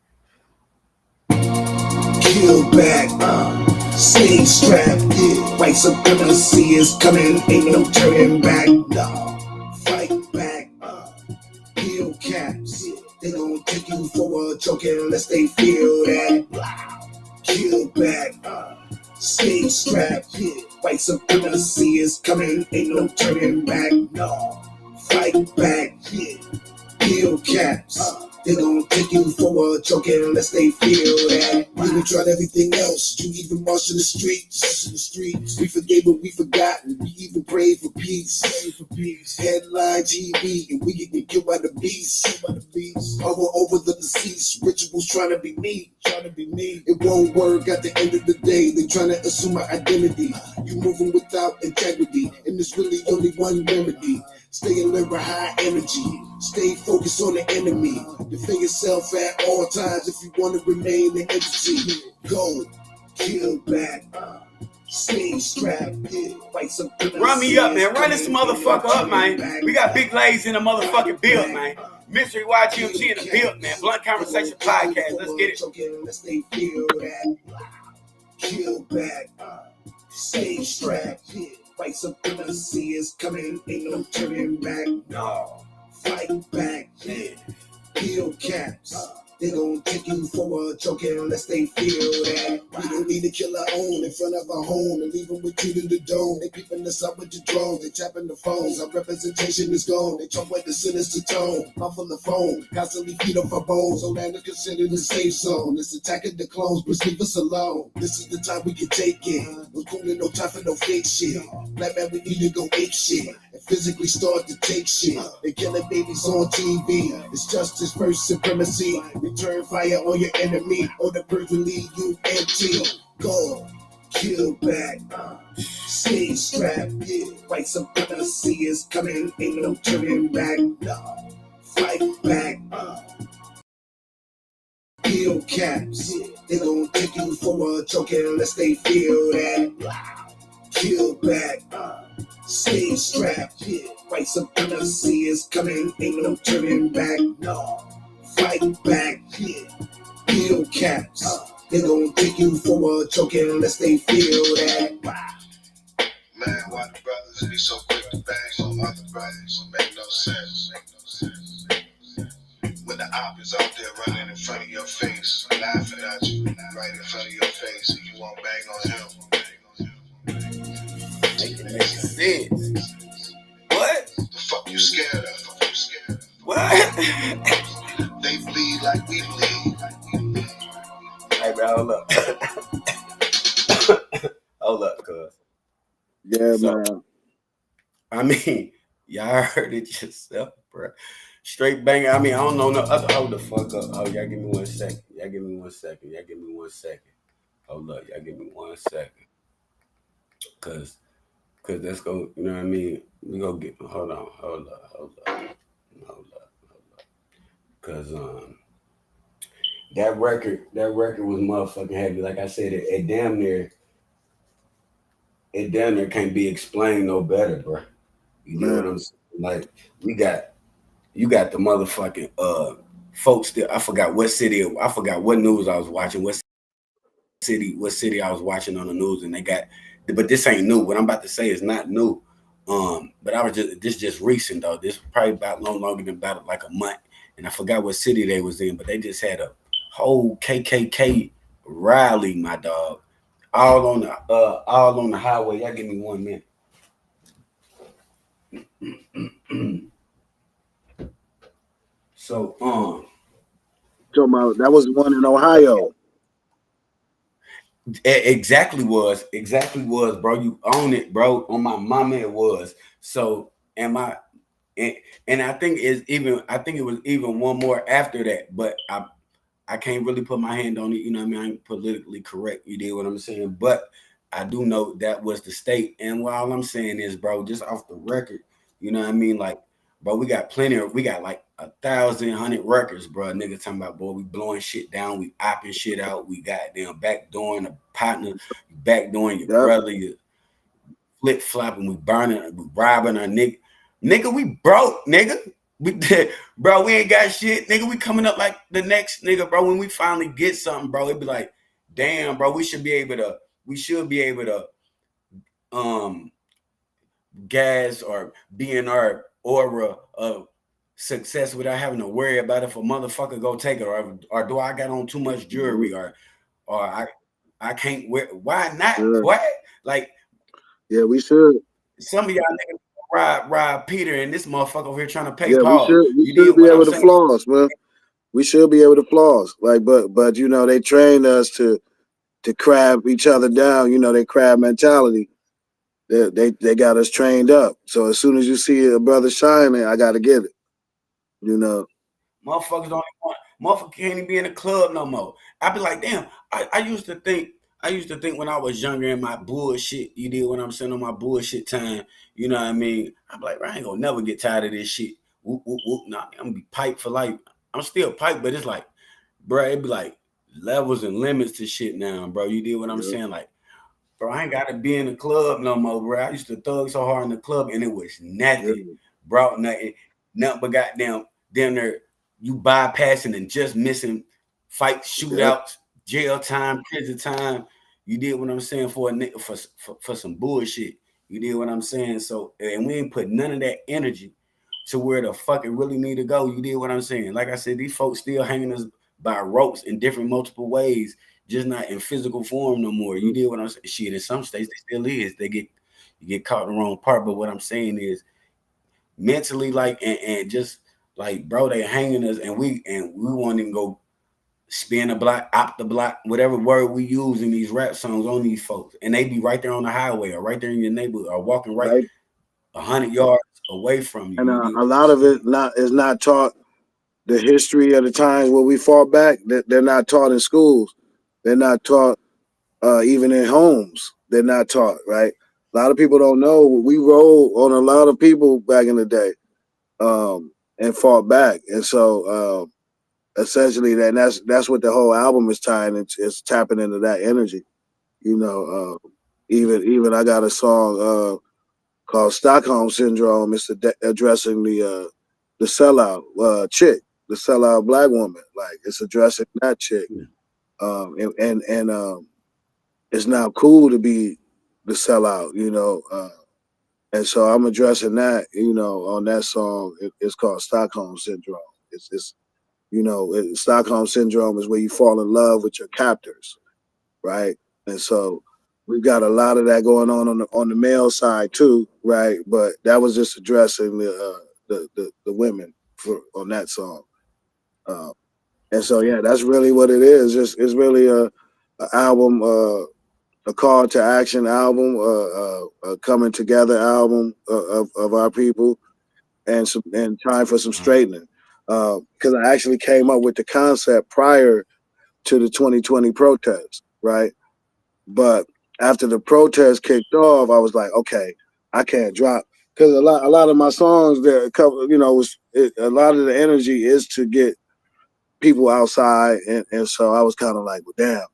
F: back, stay strapped, yeah. White supremacy is coming, ain't no turning back, no. Fight back, peel caps, yeah. They gon' take you for a joke unless they feel that. Kill back, stay strapped, yeah. White supremacy is coming, ain't no turning back, no. Fight back, yeah. Peel caps, they gon' take you for a joke unless they feel that. We done tried everything else, you even march in the streets. We forgave what we forgotten, we even prayed for peace. Headline TV, and we get killed by the beast. Over the deceased, rituals trying to be me. It won't work at the end of the day. They trying to assume my identity. You moving without integrity, and there's really only one remedy. Stay alert with high energy. Stay focused on the enemy. Defend yourself at all times if you want to remain an entity. Go, kill back. Stay strapped. Yeah. Fight some.
B: Run me up, man. Run this motherfucker up, man. We got Big Lays in the motherfucking build, man. Mystery YGMG in the build, man. Blunt Conversation Podcast. Let's get it.
F: Let's stay feel that. Kill back. Stay strapped. Yeah. White supremacy is coming, ain't no turning back, no. Fight back, yeah. Peel caps, they gon' take you for a joke unless they feel that. We don't need to kill our own in front of our home and leave them with you in the dome. They peeping us up with the drones, they tapping the phones. Our representation is gone, they talk with the sinister tone. Mouth full of phone, constantly feed up our bones. So land is considered a safe zone. It's attacking the clones, but leave us alone. This is the time we can take it. No cooling, no time for no fake shit. Black man, we need to go ape shit and physically start to take shit. They killing babies on TV. It's justice first supremacy. Return fire on your enemy, or the birds will leave you empty. Go, kill back, stay strapped, yeah. White supremacy is coming, ain't no turning back, no. Fight back, peel caps, yeah. They gon' take you for a joke unless they feel that. Kill back, stay strapped, yeah. White supremacy is coming, ain't no turning back, no. Fight back, yeah. Peel caps, they gon' take you for a joke unless they feel that.
H: Man, why the brothers be so quick to bang on other brothers? Make no sense. When the op is out there running in front of your face, laughing at you, right in front of your face, and you won't bang on him.
B: Make it make sense. What?
H: The fuck you scared of?
B: What?
H: They bleed like we bleed.
B: Hey, bro, hold up. Hold up, cuz.
G: Yeah,
B: So,
G: man.
B: I mean, y'all heard it yourself, bro. Straight banger. I mean, I don't know no other. Hold the fuck up. Oh, y'all give me 1 second. Y'all give me 1 second. Hold up. Y'all give me 1 second. Cause let's go. You know what I mean? We go get. Hold up. Cause that record was motherfucking heavy. Like I said, it damn near can't be explained no better, bro. You know what I'm saying? Like you got the motherfucking folks that I forgot what news I was watching, what city I was watching on the news, and they got, but this ain't new. What I'm about to say is not new. But I was just recent though. This probably about no longer than about like a month. And I forgot what city they was in, but they just had a whole KKK rally, my dog, all on the highway. Y'all give me 1 minute. So,
G: Talking about that was the one in Ohio.
B: Exactly was, bro. You own it, bro. On my mama, it was. So, and I think it was even one more after that, but I can't really put my hand on it. You know what I mean? I ain't politically correct. You did what I'm saying, but I do know that was the state. And what all I'm saying is, bro, just off the record, you know what I mean? Like, bro, we got like 1,100 records, bro. Nigga talking about, boy, we blowing shit down, we opping shit out, we got them backdooring a partner, backdooring your brother, you flip flopping, we burning, we robbing a nigga. Nigga, we broke, nigga. Bro, we ain't got shit, nigga. We coming up like the next nigga, bro. When we finally get something, bro, it be like, damn, bro, we should be able to um gas or be in our aura of success without having to worry about if a motherfucker go take it, or do I got on too much jewelry, or I can't wear. Why not?
G: Yeah,
B: What? Like
G: yeah, we should.
B: some of y'all niggas ride Peter and this motherfucker over here trying to pay
G: Yeah,
B: Paul.
G: we
B: You
G: should
B: did
G: be
B: what I'm
G: able to
B: saying?
G: floss, man. We should be able to floss. Like, but you know, they trained us to crab each other down. You know, they crab mentality. They got us trained up. So as soon as you see a brother shining, I gotta get it. You know.
B: Motherfuckers don't even want. Motherfucker can't even be in the club no more. I be like, damn. I used to think. I used to think when I was younger in my bullshit. You did what I'm saying on my bullshit time. You know what I mean? I'm like, I ain't gonna never get tired of this shit. Whoop whoop whoop. Nah, I'm gonna be piped for life. I'm still piped, but it's like, bro, it be like levels and limits to shit now, bro. You did what I'm
G: Yeah,
B: saying? Like, bro, I ain't got to be in the club no more, bro. I used to thug so hard in the club, and it was
G: yeah,
B: nothing, bro. Nothing but goddamn, damn near you bypassing and just missing fight
G: yeah.
B: shootouts, jail time, prison time. You did what I'm saying for a nigga for some bullshit. You did what I'm saying. So, and we ain't put none of that energy to where the fuck it really need to go. You did what I'm saying. Like I said, these folks still hanging us by ropes in different multiple ways, just not in physical form no more. You
G: Mm,
B: did what I'm saying. Shit, in some states they still is. You get caught in the wrong part. But what I'm saying is mentally, like and just like bro, they hanging us, and we won't even go spin the block, op the block, whatever word we use in these rap songs on these folks, and they be right there on the highway or right there in your neighborhood or walking right
G: right.
B: 100 yards away from you.
G: And
B: You do
G: a lot of it not is not taught. The history of the times where we fought back, they're not taught in schools. They're not taught even in homes. They're not taught, right? A lot of people don't know we rolled on a lot of people back in the day, and fought back. And so essentially that's what the whole album is tying. It's tapping into that energy. You know, even I got a song called Stockholm Syndrome. It's addressing the sellout chick, the sellout black woman. Like it's addressing that chick. And it's now cool to be the sellout, you know. And so I'm addressing that, you know, on that song. It's called Stockholm Syndrome. It's Stockholm Syndrome is where you fall in love with your captors, right? And so we've got a lot of that going on the male side too, right? But that was just addressing the women for on that song. Uh, and so yeah, that's really what it is. It's really a album, a call to action album, a coming together album of our people, and time for some straightening. Because I actually came up with the concept prior to the 2020 protests, right? But after the protest kicked off, I was like, okay, I can't drop because a lot of my songs that cover, you know, a lot of the energy is to get people outside, and so I was kind of like, well, damn,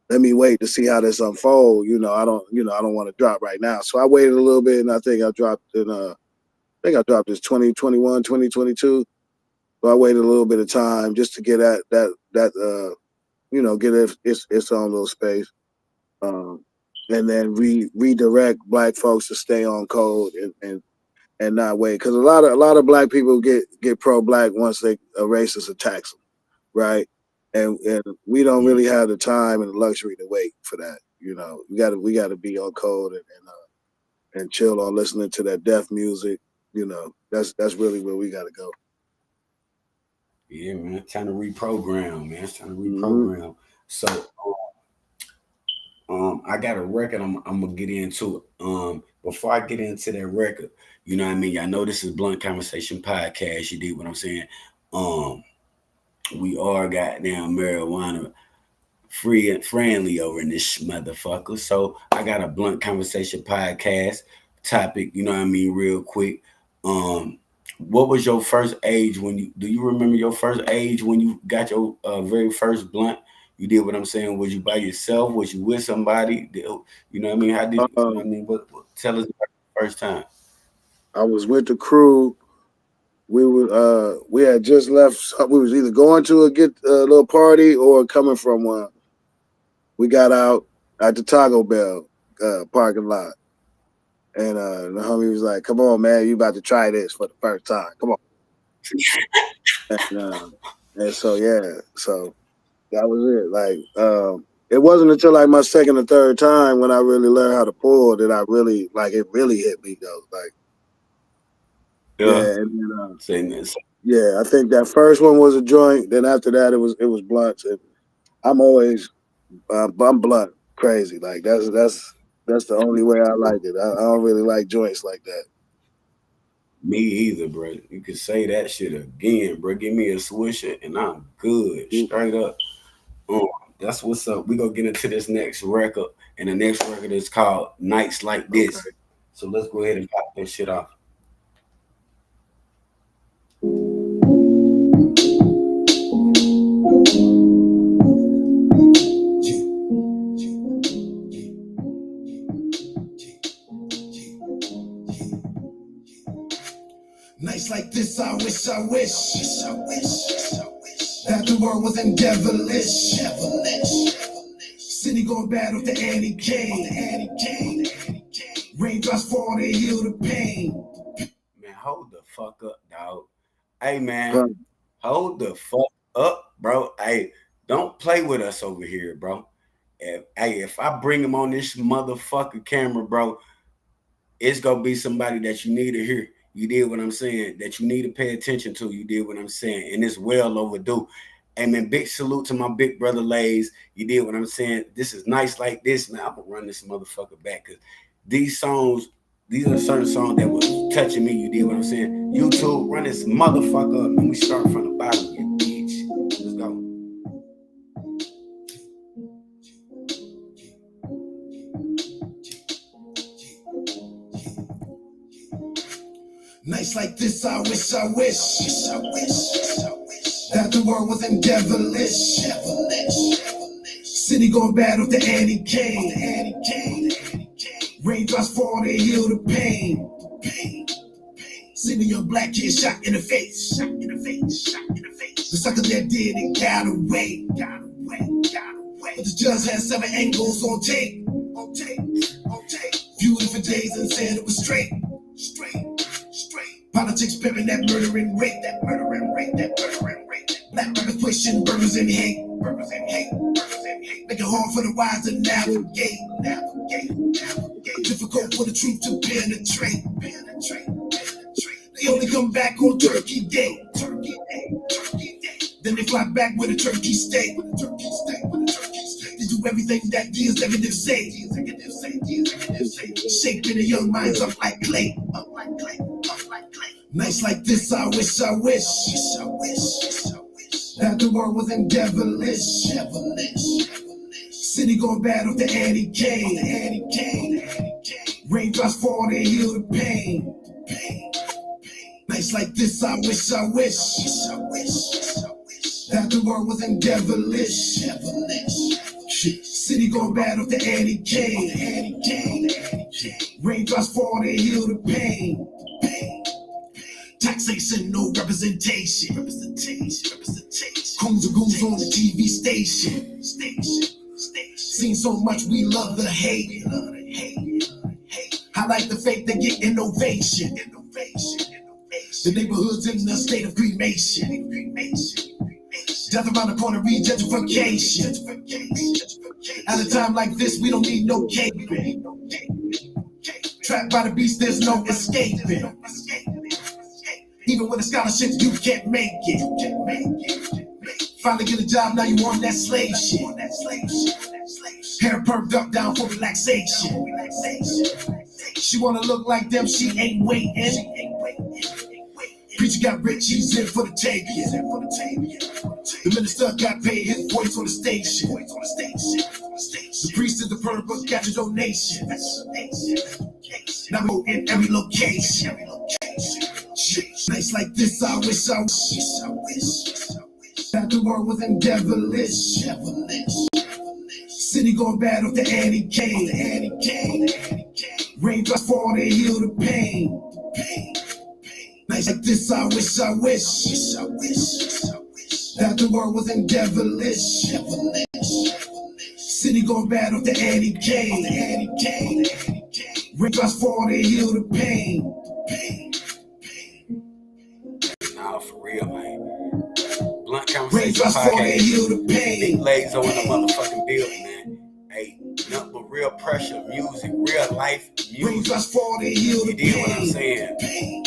G: let me wait to see how this unfold. I don't want to drop right now. So I waited a little bit, and I think I dropped this 2021, 2022. So I waited a little bit of time just to get get its own little space. Um, and then redirect black folks to stay on code and not wait. Because a lot of black people get pro black once a racist attacks them, right? And we don't really have the time and the luxury to wait for that. You know, we gotta be on code and chill on listening to that death music. You know, that's really where we gotta go.
B: yeah, man. It's time to reprogram, man. It's time to
G: Hmm.
B: reprogram. So I got a record I'm gonna get into. Before I get into that record, you know what I mean? Y'all know this is Blunt Conversation Podcast. You did what I'm saying. Um, we are goddamn marijuana free and friendly over in this motherfucker. So I got a Blunt Conversation Podcast topic, you know what I mean, real quick. Um, what was your first age when you do you remember your first age when you got your very first blunt? You did what I'm saying. Was you by yourself? Was you with somebody? You know what I mean? How did you know what I
G: Um,
B: mean? Tell us about the first time.
G: I was with the crew. We had just left. We was either going to a little party or coming from one. we got out at the Taco Bell parking lot. And the homie was like, "Come on, man, you about to try this for the first time. Come on." And so yeah, so that was it. Like it wasn't until like my second or third time when I really learned how to pull that I really like it really hit me though. Like and then,
B: Saying this.
G: yeah, I think that first one was a joint. Then after that, it was blunts. And I'm always I'm blunt crazy. Like that's the only way I like it. I don't really like joints like that.
B: Me either, bro. You can say that shit again, bro. Give me a swisher and I'm good. Straight up. That's what's up. We gonna get into this next record, and the next record is called Nights Like This. Okay. So let's go ahead and pop that shit off.
F: Nights like this, I wish that the world wasn't devilish. City going bad with the Annie-Kane. Raindrops fall, they heal the pain.
B: Man, hold the fuck up, dog. Hey, man, hold the fuck up, bro. Hey, don't play with us over here, bro. If I bring him on this motherfucking camera, bro, it's gonna be somebody that you need to hear. You did what I'm saying, that you need to pay attention to. You did what I'm saying, and it's well overdue. And man, big salute to my big brother Laze. You did what I'm saying. This is Nights Like This, man. I'm gonna run this motherfucker back because these songs, these are certain songs that was touching me. You did what I'm saying. YouTube, run this motherfucker up, and we start from the bottom, you bitch. Let's go.
F: Nights like this, I wish that the world wasn't devilish. City going bad with the Annie-Kane. Raindrops fall, they heal the pain. See the young black kid shot in the face. The sucker that did it got away. But the judge had 7 angles on tape. Viewed it for days and said it was straight. Politics pimping that murdering rape. Black rappers pushing burgers and hate. Make it hard for the wise to navigate. Difficult for the truth to penetrate. They only come back on Turkey Day. Then they fly back with a turkey steak. They do everything that the executives say. Shaping the young minds up like clay. Nights like this, I wish that the world wasn't devilish. City going bad with the Annie-Kane. Raindrops fall, they heal the pain. Nights like this, I wish that the world wasn't devilish. City going bad with the Annie-Kane. Raindrops fall, they heal the pain. Taxation, no representation. Coons and goons on the TV station. Seen so much, we love the hate. Highlight the fake, they get innovation. The neighborhood's in the state of cremation. Death around the corner, re-gentrification. At a time like this, we don't need no caping. Trapped by the beast, there's no escaping. Even with a scholarship, you can't make it. Finally get a job, now you on that slave shit. Hair perked up, down for relaxation. She wanna look like them, she ain't waiting. Preacher got rich, he's in for the taking. The minister got paid, his voice on the station. The priest is the purpose, got your donation. Now go in every location. Nights like this, I wish that the world wasn't devilish. City going bad with the Annie-Kane. Raindrops fall, they heal the pain. Nights like this, I wish that the world wasn't devilish. City gon' battle the Eddie K. Rip us for to heal the pain.
B: Nah, for real, man. Blunt
F: Raise
B: Conversation
F: us for to
B: Podcast.
F: heal the
B: Big
F: pain.
B: Lazo in the motherfucking building, man. Hey, nothing but real pressure music, real life
F: Raise
B: music.
F: us for to heal the
B: You dig what I'm
F: pain.
B: saying?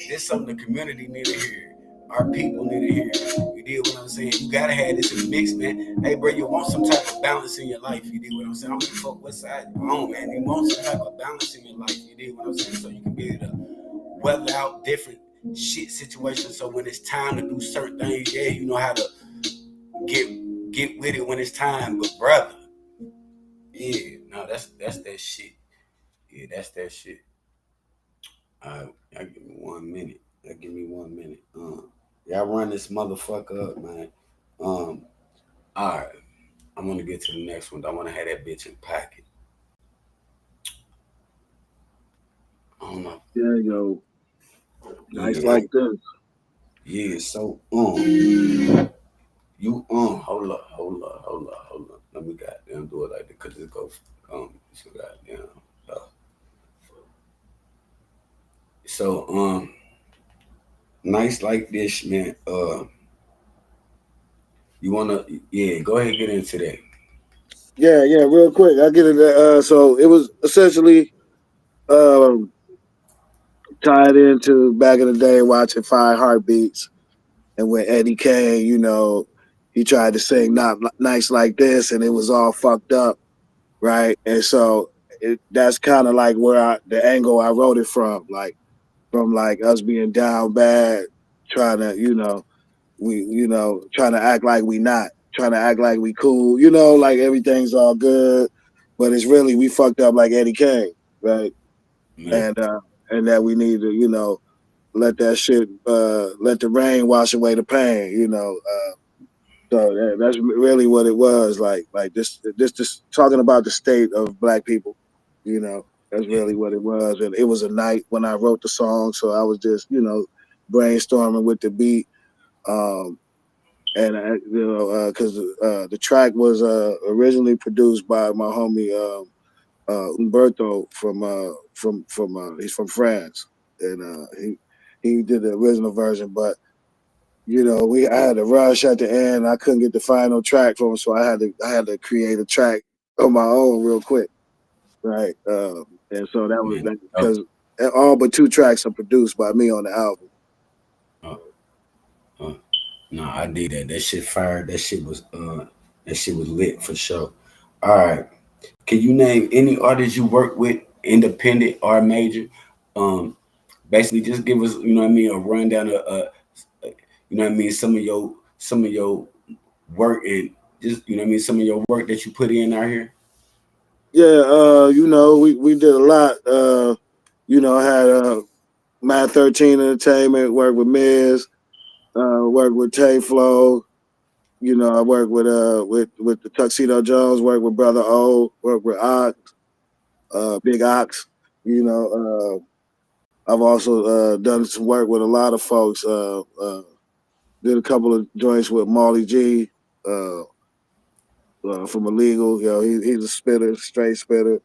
B: This something the community need to hear. Our people need to hear. You dig what I'm saying? You gotta have this in the mix, man. Hey, bro, you want some type of balance in your life. You dig what I'm saying? I don't give a fuck what side you're on, man. You want some type of balance in your life. You dig what I'm saying? So you can be able to weather out different shit situations. So when it's time to do certain things, yeah, you know how to get with it when it's time. But brother, yeah, no, that's that shit. Yeah, that's that shit. Y'all give me 1 minute. Give me 1 minute. Y'all run this motherfucker up, man. All right. I'm gonna get to the next one. I wanna have that bitch in pocket. I don't know.
G: There you go. Nice
B: Yeah,
G: like this.
B: yeah. So you hold up. Let me goddamn do it like that, cause it goes so goddamn. So nice like this, man. You wanna go ahead and get into that.
G: Yeah, real quick. I get it. So it was essentially um, tied into back in the day watching Five Heartbeats, and when Eddie Kane, he tried to sing "Not Nice Like This," and it was all fucked up, right? And so that's kind of like where the angle I wrote it from like us being down bad, trying to, trying to act like we not, trying to act like we cool, like everything's all good, but it's really we fucked up like Eddie Kane, right?
B: Man.
G: And that we need to, let that shit, let the rain wash away the pain, So that's really what it was like this talking about the state of black people, that's really what it was. And it was a night when I wrote the song, so I was just, brainstorming with the beat. And because the track was originally produced by my homie Umberto from he's from France, and he did the original version, but I had to rush at the end. I couldn't get the final track from him, so I had to create a track on my own real quick, right? And so that was
B: Man.
G: that because all but two tracks are produced by me on the album.
B: No, I did that. That shit fired. That shit was lit for sure. All right. Can you name any artists you work with, independent or major? Basically just give us, you know what I mean, a rundown of you know what I mean, some of your work and just you know what I mean, some of your work that you put in out here.
G: Yeah, we did a lot. I had Matt 13 Entertainment, worked with Miz, worked with Tay Flow. I worked with the Tuxedo Jones, worked with Brother O, worked with Ox, Big Ox. I've also done some work with a lot of folks. Did a couple of joints with Molly G from Illegal. He's a spitter, straight spitter.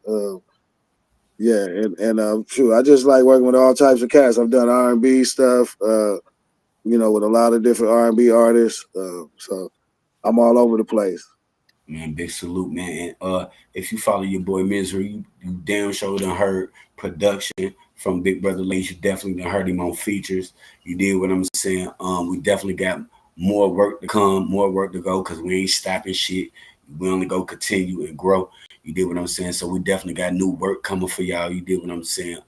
G: Yeah, and true. I just like working with all types of cats. I've done R&B stuff, with a lot of different R&B artists. So I'm all over the place.
B: Man, big salute, man. And if you follow your boy Misery, you damn sure done heard production from Big Brother Lace. You definitely done heard him on features. You did what I'm saying. We definitely got more work to come, more work to go, because we ain't stopping shit. We only go continue and grow. You did what I'm saying. So we definitely got new work coming for y'all. You did what I'm saying.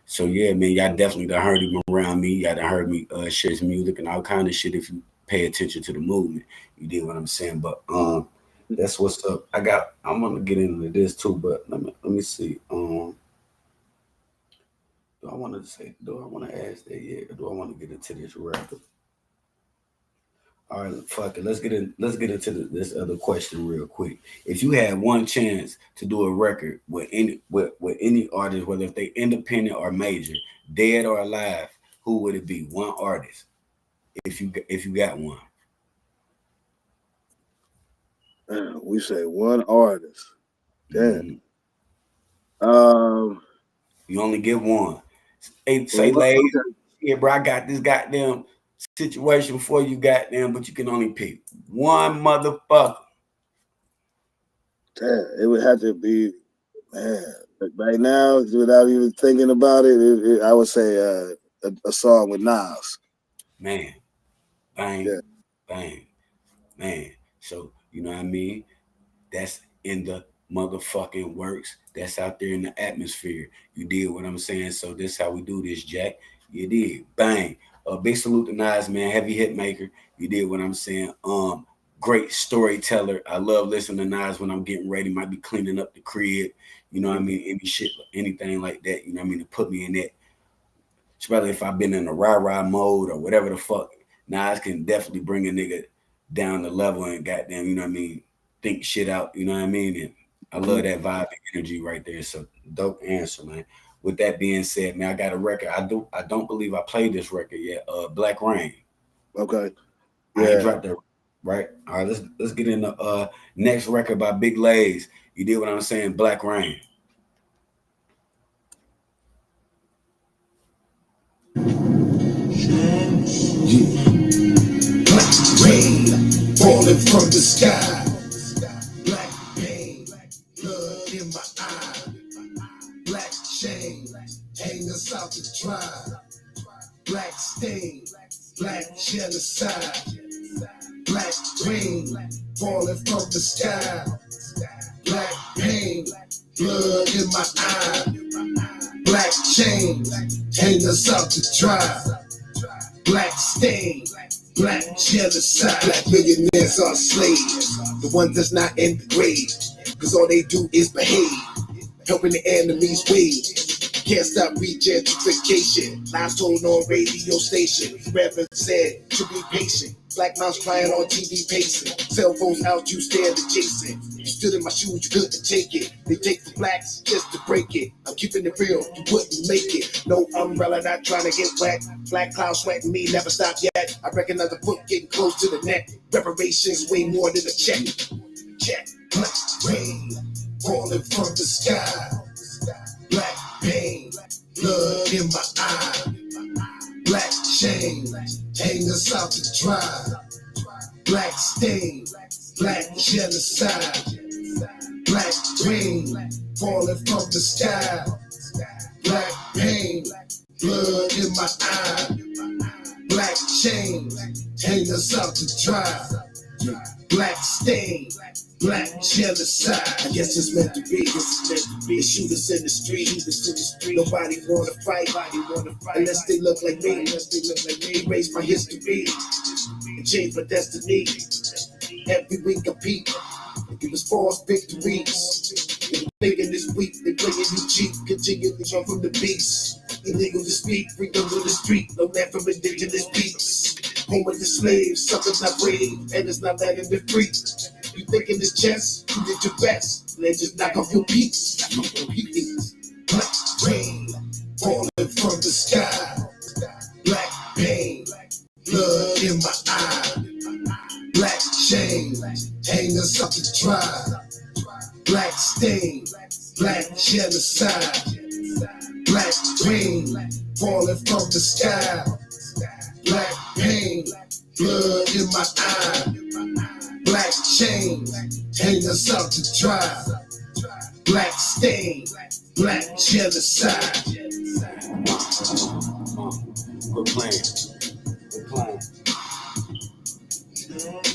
B: So yeah, man, y'all definitely done heard him around me. Y'all done heard me share his music and all kind of shit if you pay attention to the movement. You did what I'm saying. But that's what's up. I'm gonna get into this too, but let me see. Do I want to ask that yet? Or do I want to get into this record? All right, fuck it. Let's get into this other question real quick. If you had one chance to do a record with any artist, whether if they independent or major, dead or alive, who would it be? One artist, if you got one.
G: We say one artist. Damn.
B: You only get one. Hey,
G: Well,
B: say, Laze,
G: okay.
B: yeah, bro, I got this goddamn situation for you, goddamn, but you can only pick one motherfucker.
G: Damn, it would have to be, man. But right now, without even thinking about it, I would say a song with Nas.
B: Man, bang,
G: Yeah.
B: bang, man. So, you know what I mean? That's in the motherfucking works. That's out there in the atmosphere. You did what I'm saying? So this how we do this, Jack. You did. Bang. Big salute to Nas, man. Heavy hit maker. You did what I'm saying. Great storyteller. I love listening to Nas when I'm getting ready. Might be cleaning up the crib. You know what I mean? Any shit, anything like that. You know what I mean? To put me in that. Especially if I've been in a rah-rah mode or whatever the fuck. Nas can definitely bring a nigga down the level and goddamn, you know what I mean, think shit out, you know what I mean? And I love that vibe and energy right there. So dope answer, man. With that being said, man, I got a record. I don't believe I played this record yet. Black Rain.
G: Okay.
B: I ain't
G: Yeah.
B: dropped that right. All right, let's get in the next record by Big Laze. You did what I'm saying, Black Rain.
F: Black rain falling from the sky. Black pain, blood in my eye. Black chain, hang us out to dry. Black stain, black genocide. Black rain falling from the sky. Black pain, blood in my eye. Black chain, hang us out to dry. Black stain, black genocide. Black millionaires are slaves, the one that's not in the grave, cause all they do is behave, helping the enemies wage. Can't stop regentrification. Lies told on radio station. Reverend said to be patient. Black mouse crying on TV pacing. Cell phones out, you stand adjacent. You stood in my shoes, you couldn't take it. They take for blacks just to break it. I'm keeping it real, you wouldn't make it. No umbrella, not trying to get wet. Black cloud sweating me, never stop yet. I reckon another foot getting close to the neck. Reparations way more than a check. Check. Black rain falling from the sky. Black pain, blood in my eye. Black chain, hang us out to dry. Black stain, black genocide. Black rain, falling from the sky. Black pain, blood in my eye. Black chain, hang us out to dry. Black stain, black genocide. I guess it's meant to be. It's meant to be. Shooters in the street. Nobody wanna fight. Unless they look like me. Erase my history and change my destiny. Every week I peak and give us false victories. Thinking this week, they playing you cheap. Continue to jump from the beast. Illegal to speak, freedom on the street. No land from indigenous peaks. Home of the slaves, something's not free, and it's not letting them free. You thinking this chess, you did your best. Let's just knock off your peaks. Black rain falling from the sky. Black pain, blood in my eye. Black chain, hang us up to dry. Black stain, black genocide. Black rain falling from the sky. Black pain, blood in my eye. Black chain, hang us out to dry. Black stain, black genocide.
B: Quit playing.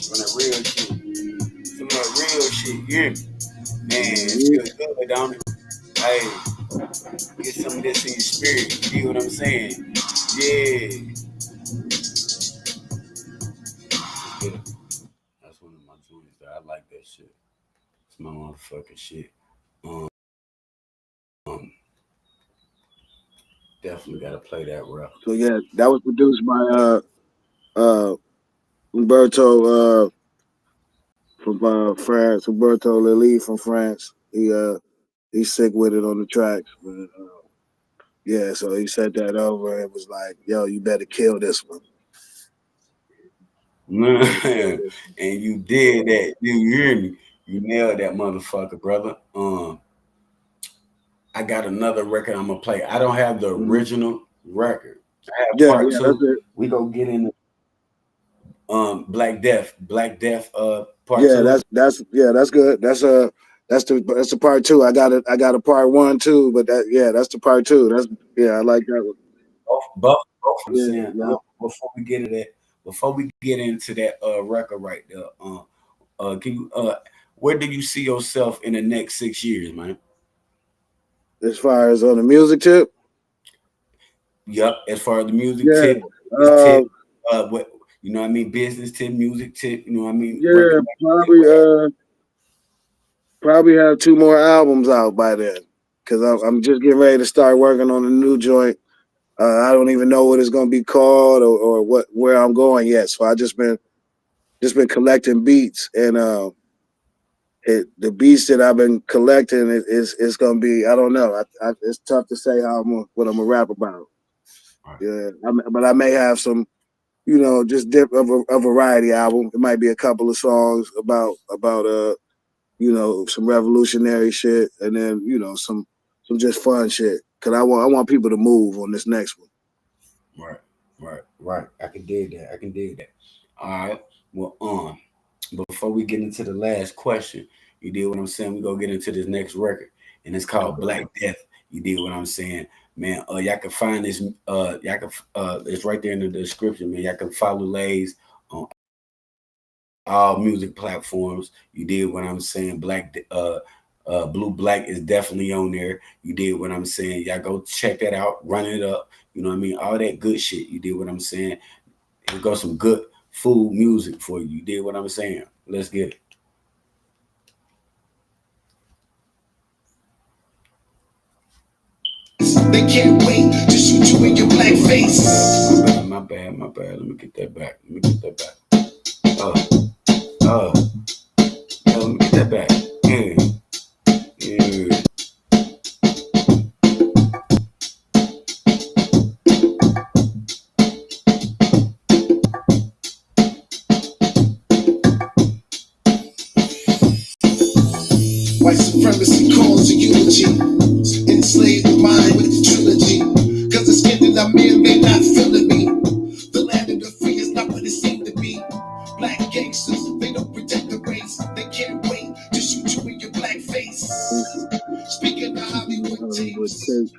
B: On that real shit. Some of that real shit, yeah. Man, it feels good, don't it? Hey, get some of this in your spirit. You know what I'm saying? Yeah. That's one of my joints that I like that shit. It's my motherfucking shit. Definitely gotta play that record.
G: So yeah, that was produced by Umberto from France. Umberto Lely from France. He's sick with it on the tracks, but yeah. So he said that over and was like, "Yo, you better kill this one."
B: Man, and you did that. You hear me? You nailed that motherfucker, brother. I got another record I'm gonna play. I don't have the
G: Mhm.
B: original record. I have
G: Yeah,
B: part
G: yeah, that's
B: two.
G: it.
B: We go get in Black Death part
G: Yeah,
B: two.
G: that's good. That's the part two. I got a part one too, but that's the part two. I like that one.
B: Both I'm
G: Yeah,
B: saying
G: yeah.
B: before we get into that record right there, can you where do you see yourself in the next 6 years, man?
G: As far as on the music tip,
B: Yup, as far as the music
G: yeah,
B: tip, business
G: uh,
B: tip, what you know what I mean, business tip, music tip, you know what I mean, record
G: yeah,
B: tip, whatever.
G: probably have two more albums out by then, because I'm just getting ready to start working on a new joint. I don't even know what it's gonna be called or where I'm going yet. So I just been collecting beats, and the beats that I've been collecting is gonna be, I don't know. It's tough to say what I'm gonna rap about.
B: Right,
G: Yeah, but I may have some, just a variety album. It might be a couple of songs about some revolutionary shit, and then some just fun shit. Cause I want people to move on this next one.
B: right, right. I can dig that. I can dig that. All right. Well, before we get into the last question, you did what I'm saying. We go get into this next record, and it's called
G: Okay.
B: Black Death. You did what I'm saying, man. Y'all can find this. Y'all can. It's right there in the description, man. Y'all can follow Lays on all music platforms. You did what I'm saying. Blue Black is definitely on there. You did what I'm saying. Y'all go check that out. Run it up. You know what I mean. All that good shit. You did what I'm saying. Here goes some good food music for you. You did what I'm saying. Let's get it.
F: They can't wait to shoot you in your black face.
B: My bad. Let me get that back. Let me get that back. Uh, let me get that back. Yeah.
F: White supremacy calls a eulogy. Enslaved the mind with the trilogy. Cause the skin that I'm in, they not feeling me. The land of the free is not what it seemed to be. Black gangsters, they don't protect the race. They can't wait to shoot you in your black face. Speaking of Hollywood
G: Hollywood
F: tapes,
G: tape,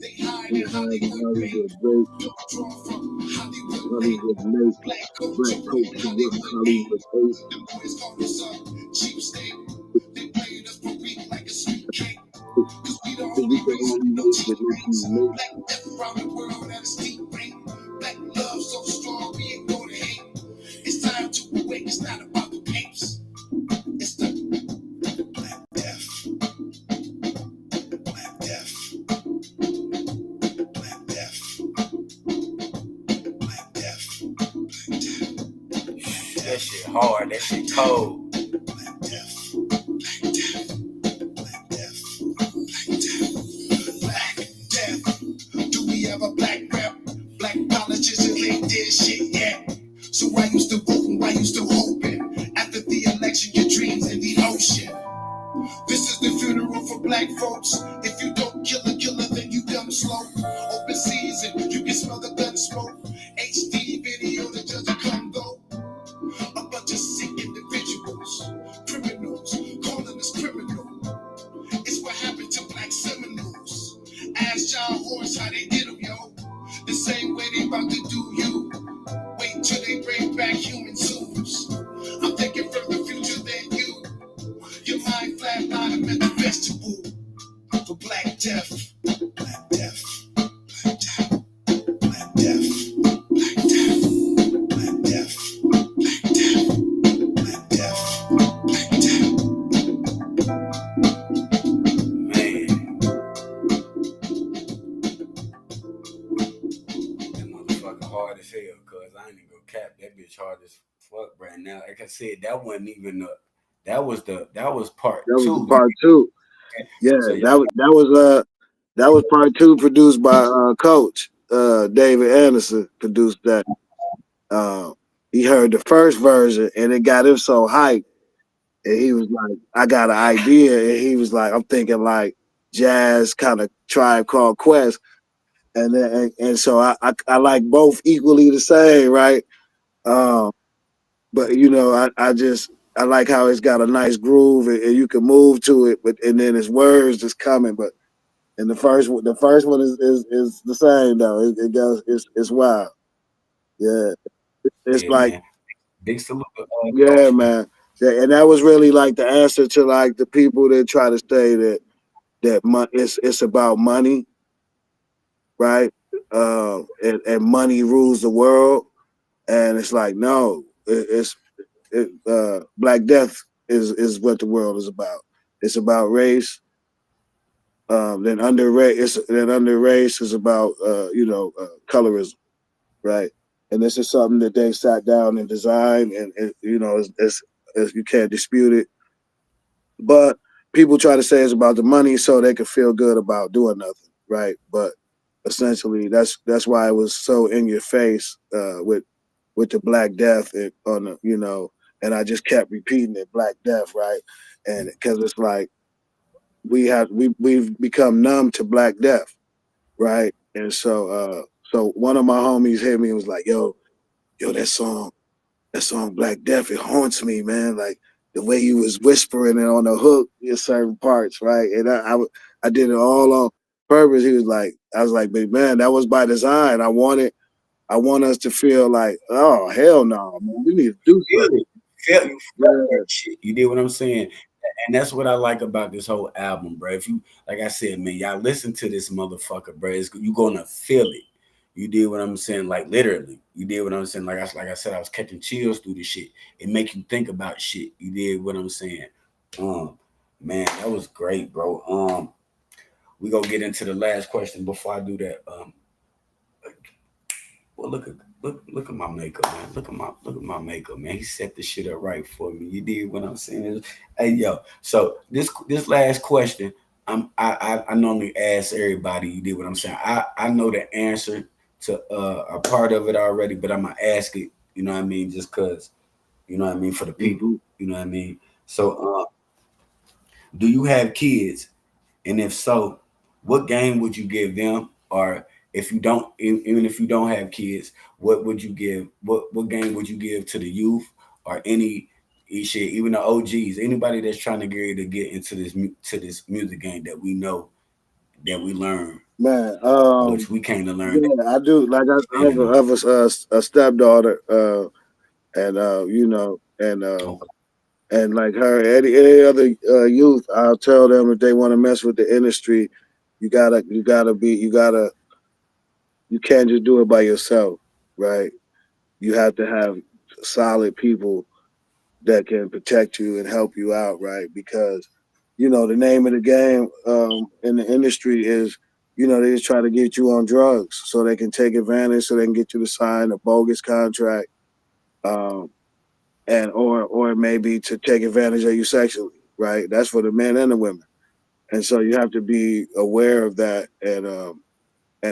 F: they hide
G: they
F: in
G: hide in
F: Hollywood rape.
G: Hollywood rape,
F: Don't draw from Hollywood make.
G: Hollywood make,
F: Black culture
G: black
F: with
G: culture with
F: Hollywood hate.
G: Hollywood hate.
F: Them boys call us up, cheap state. They played us for weak like a sweet cake. Cause we the
G: Cause we
F: only
G: can
F: race
G: only
F: with no
G: make
F: cheap
G: what make
F: rates.
G: you make.
F: Black death around the world at a steep rate. Black love so strong we ignore the hate. It's time to awake, it's not about the papes. It's the black death, black death, black death, black death, black death,
B: That shit hard. That shit cold.
F: black death, black death, black death, black death, black death. Do we have a black rep? Black politicians ain't did shit yet. So why you still voting? Why you still hoping? After the election, your dreams in the ocean. This is the funeral for black folks. If you don't kill a killer, then you dumb slow. Open season, you can smell the gun smoke. HD video, the judge will come go. A bunch of sick individuals, criminals, calling us criminal. It's what happened to black Seminoles. Ask John Horse how they did them, yo. The same way they about to do you. Wait till they bring back human tools. I'm thinking from the future than you. Your mind flatline and mental vegetable. For black death, black death, black death, black death, black death, black death, black death, black death, black death.
B: Man, that motherfucker hard as hell, cuz I ain't even gonna cap that bitch hard as fuck right now. Like I said, that wasn't even that was part
G: That was the
B: two.
G: part two. Yeah,
B: So y'all
G: that was part two, produced by Coach David Anderson. Produced that. he heard the first version and it got him so hyped. And he was like, I got an idea. And he was like, I'm thinking like jazz kind of Tribe Called Quest. And then, and so I like both equally the same, right? Um, but you know, I like how it's got a nice groove and you can move to it, but and then his words just coming. But and the first one is the same though. It goes it's wild. Yeah, it's
B: Yeah,
G: like
B: man. Big salute to
G: yeah,
B: Coach, man.
G: man. Yeah, and that was really like the answer to like the people that try to say that it's about money, right? And money rules the world, and it's like no, Black Death is what the world is about. It's about race. Then under race is about colorism, right? And this is something that they sat down and designed, and you know, as you can't dispute it. But people try to say it's about the money so they can feel good about doing nothing, right? But essentially, that's why it was so in your face with the Black Death on the and I just kept repeating it, Black Death, right? And because it's like we've become numb to Black Death, right? And so one of my homies hit me and was like, yo, that song Black Death, it haunts me, man. Like the way you was whispering it on the hook in certain parts, right? And I did it all on purpose. He was like, I was like, but man, that was by design. I want us to feel like, oh hell no, man, we need to do
B: Feel
G: something.
B: it. You felt
G: Yeah,
B: that shit. You did what I'm saying? And that's what I like about this whole album, bro. If you like I said, man, y'all listen to this motherfucker, bro. You gonna feel it. You did what I'm saying, like literally. You did what I'm saying. Like I said, I was catching chills through this shit. It make you think about shit. You did what I'm saying. Um, man, that was great, bro. We gonna get into the last question before I do that. Well, look at my makeup, man. Look at my makeup, man. He set the shit up right for me. You did what I'm saying. Hey, yo. So this last question, I normally ask everybody. You did what I'm saying. I know the answer to a part of it already, but I'm gonna ask it. You know what I mean? Just cause you know what I mean for the people.
G: hmm
B: You know what I mean. So, do you have kids? And if so, what game would you give them? Or if you don't, even if you don't have kids, what would you give? What game would you give to the youth or any shit, even the OGs, anybody that's trying to get ready to get into this music game that we know that we learn,
G: man.
B: which we came to learn
G: Yeah, I do. Like
B: anyway.
G: I have a stepdaughter, and
B: Okay.
G: and like her, any other youth, I'll tell them if they want to mess with the industry, you can't just do it by yourself, right? You have to have solid people that can protect you and help you out, right? Because the name of the game in the industry is they just try to get you on drugs so they can take advantage, so they can get you to sign a bogus contract, um, and or maybe to take advantage of you sexually, right? That's for the men and the women, and so you have to be aware of that and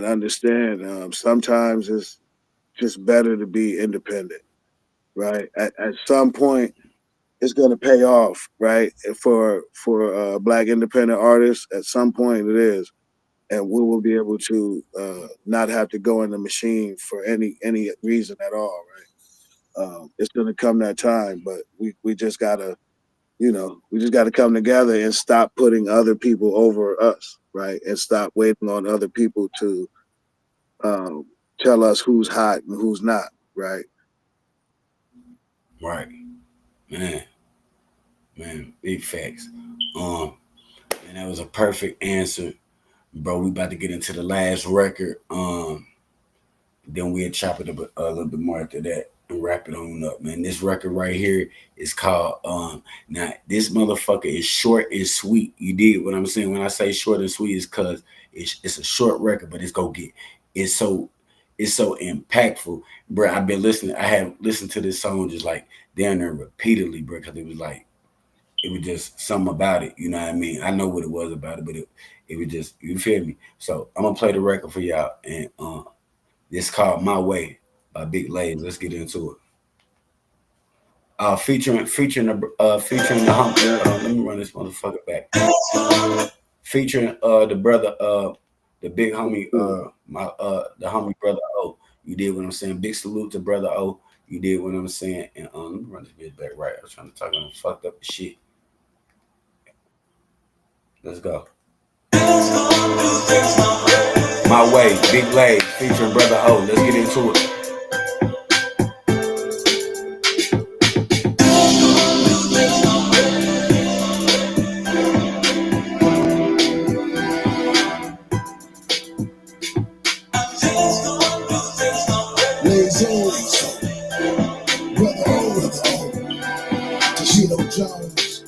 G: understand. Sometimes it's just better to be independent, right? At some point, it's going to pay off, right? For Black independent artists, at some point it is, and we will be able to not have to go in the machine for any reason at all, right? It's going to come that time, but we just gotta we just gotta come together and stop putting other people over us, right? And stop waiting on other people to um, tell us who's hot and who's not, right?
B: Right, man, big facts. Um, and that was a perfect answer, bro. We about to get into the last record. Then we'll chop it up a little bit more after that and wrap it on up, man. This record right here is called now this motherfucker is short and sweet. You did what I'm saying when I say short and sweet is cause it's a short record, but it's so it's so impactful, bro. I've been listening. I have listened to this song just like down there repeatedly, bro, because it was just something about it. You know what I mean? I know what it was about it, but it was just you feel me. So I'm gonna play the record for y'all and. It's called My Way by Big Lazy. Let's get into it. Featuring the hump. Let me run this motherfucker back. Featuring the brother the big homie the homie brother O. You did what I'm saying. Big salute to brother O. You did what I'm saying. And let me run this bitch back right. I was trying to talk on fucked up the shit. Let's go. My way, Big Lay, featuring brother O. Let's get into it.
F: Lazo Jones.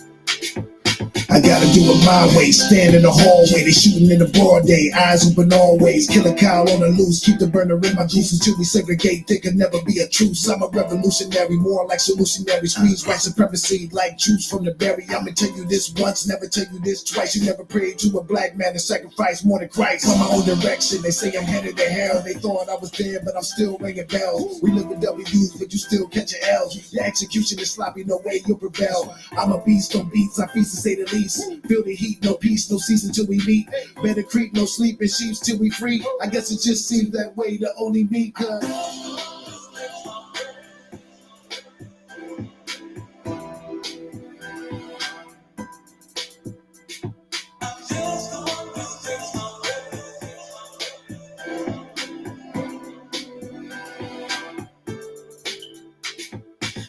F: I gotta do it my way, stand in the hallway, they shooting in the broad day, eyes open always, Killer Kyle on the loose, keep the burner in my juice until we segregate, there can never be a truce, I'm a revolutionary, more like solutionary, squeeze white supremacy like juice from the berry, I'ma tell you this once, never tell you this twice, you never prayed to a black man and sacrificed more than Christ, on my own direction, they say I'm headed to hell, they thought I was there, but I'm still ringing bells, we live with W's, but you still catching L's, your execution is sloppy, no way you'll prevail, I'm a beast on beats, I feast to say the least. Feel the heat, no peace, no season till we meet. Better creep, no sleep, and sheeps till we free. I guess it just seems that way to only me, cause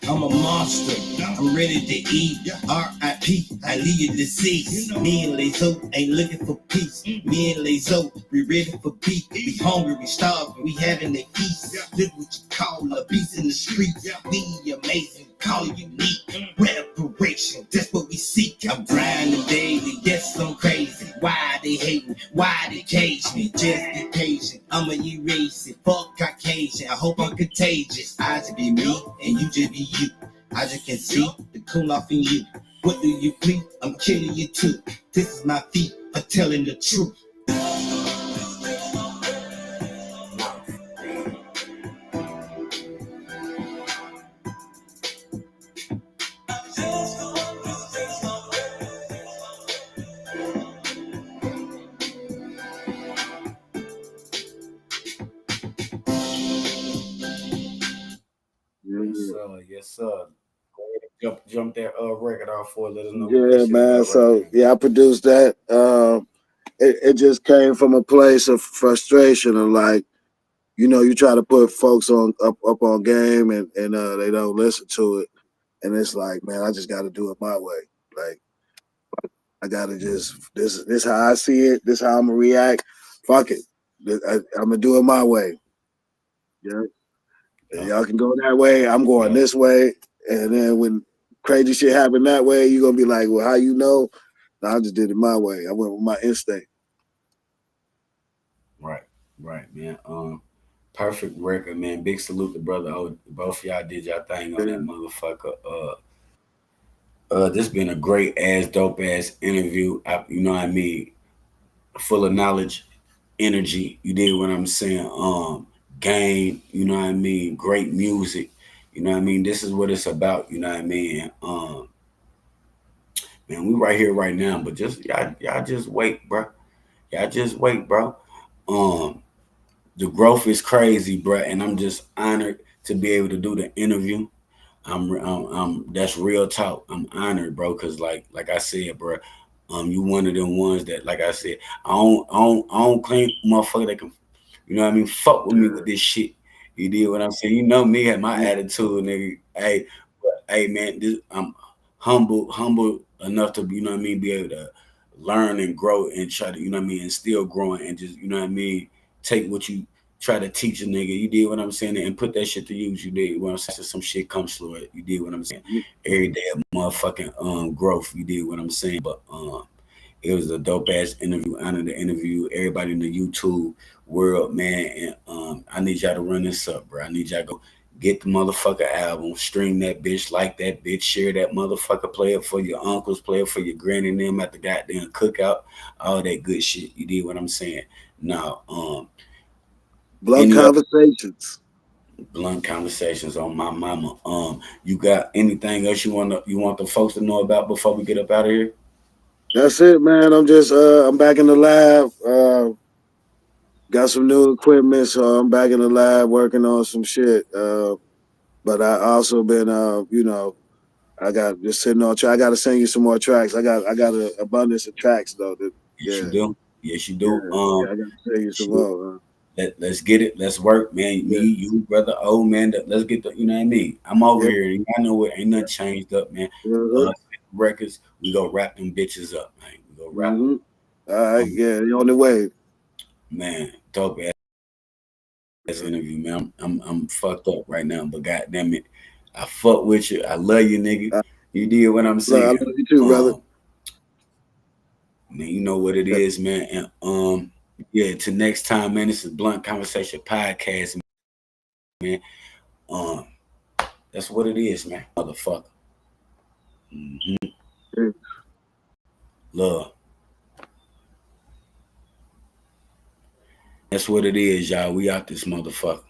I: I'm a monster, I'm ready to eat. R.I.P. I leave you deceased. Me and Lazo ain't looking for peace. Me and Lazo, we ready for beef. We hungry, we starving, we having a feast. Look what you call a beast in the streets. We amazing, call you neat. Reparation, that's what we seek. I'm grinding daily, yes, I'm crazy. Why they hating? Why they cage me? Just be patient, I'ma erase it. Fuck Caucasian, I hope I'm contagious. I just be me, and you just be you. I just can see the cool off in you. What do you plead? I'm killing you too. This is my feet for telling the truth.
B: Yes, sir. Jump that record off for let us know.
G: Yeah, man. So yeah, I produced that. It just came from a place of frustration of like, you know, you try to put folks on up on game and they don't listen to it, and it's like, man, I just got to do it my way. Like, I gotta just this how I see it. This how I'm gonna react. Fuck it, I'm gonna do it my way. Yeah, and y'all can go that way. I'm going this way, and then when crazy shit happen that way, you're gonna be like, well, how you know? No, I just did it my way. I went with my instinct.
B: Right, man. Perfect record, man. Big salute to brother. Oh, both y'all did y'all thing on that motherfucker. This been a great ass, dope ass interview. You know what I mean? Full of knowledge, energy. You did what I'm saying. Game. You know what I mean? Great music. You know what I mean? This is what it's about. You know what I mean? Man, we right here right now, but just y'all just wait, bro. Y'all just wait, bro. The growth is crazy, bro, and I'm just honored to be able to do the interview. I'm that's real talk. I'm honored, bro, because like I said, bro, you one of them ones that, like I said, I don't claim motherfucker that can, you know what I mean, fuck with me with this shit. You did what I'm saying. You know me and my attitude, nigga. Hey, man, I'm humble enough to, you know what I mean, be able to learn and grow and try to, you know what I mean, and still growing and just, you know what I mean, take what you try to teach a nigga. You did what I'm saying, and put that shit to use. You did what I'm saying. Some shit comes through it. You did what I'm saying. Every day of motherfucking growth. You did what I'm saying. But it was a dope ass interview. Honor the interview. Everybody in the YouTube world, man. And I need y'all to run this up, bro. I need y'all to go get the motherfucker album, stream that bitch, like that bitch, share that motherfucker, play it for your uncles, play it for your granny and them at the goddamn cookout, all that good shit. You did what I'm saying. Now,
G: Blood conversations.
B: Blunt conversations on my mama. You got anything else you want the folks to know about before we get up out of here?
G: That's it, man. I'm just I'm back in the lab. Got some new equipment, so I'm back in the lab working on some shit. But I also been I got just sitting on track. I got to send you some more tracks. I got an abundance of tracks though.
B: Yes, you do. Yes, you do.
G: Yeah. I got to send you some
B: Shoot.
G: more.
B: Let's get it. Let's work, man. Me, you, brother, old man. Let's get the. You know what I mean. I'm over here. I know it ain't nothing changed up, man. Records. We go wrap them bitches up, man. We go wrap them.
G: All right. The only way.
B: Man, dope ass interview, man. I'm fucked up right now, but goddamn it, I fuck with you. I love you, nigga. You did what I'm saying.
G: I love you too, brother.
B: Man, you know what it is, man. And till next time, man. This is Blunt Conversation Podcast, man. That's what it is, man. Motherfucker. Love. That's what it is, y'all. We out this motherfucker.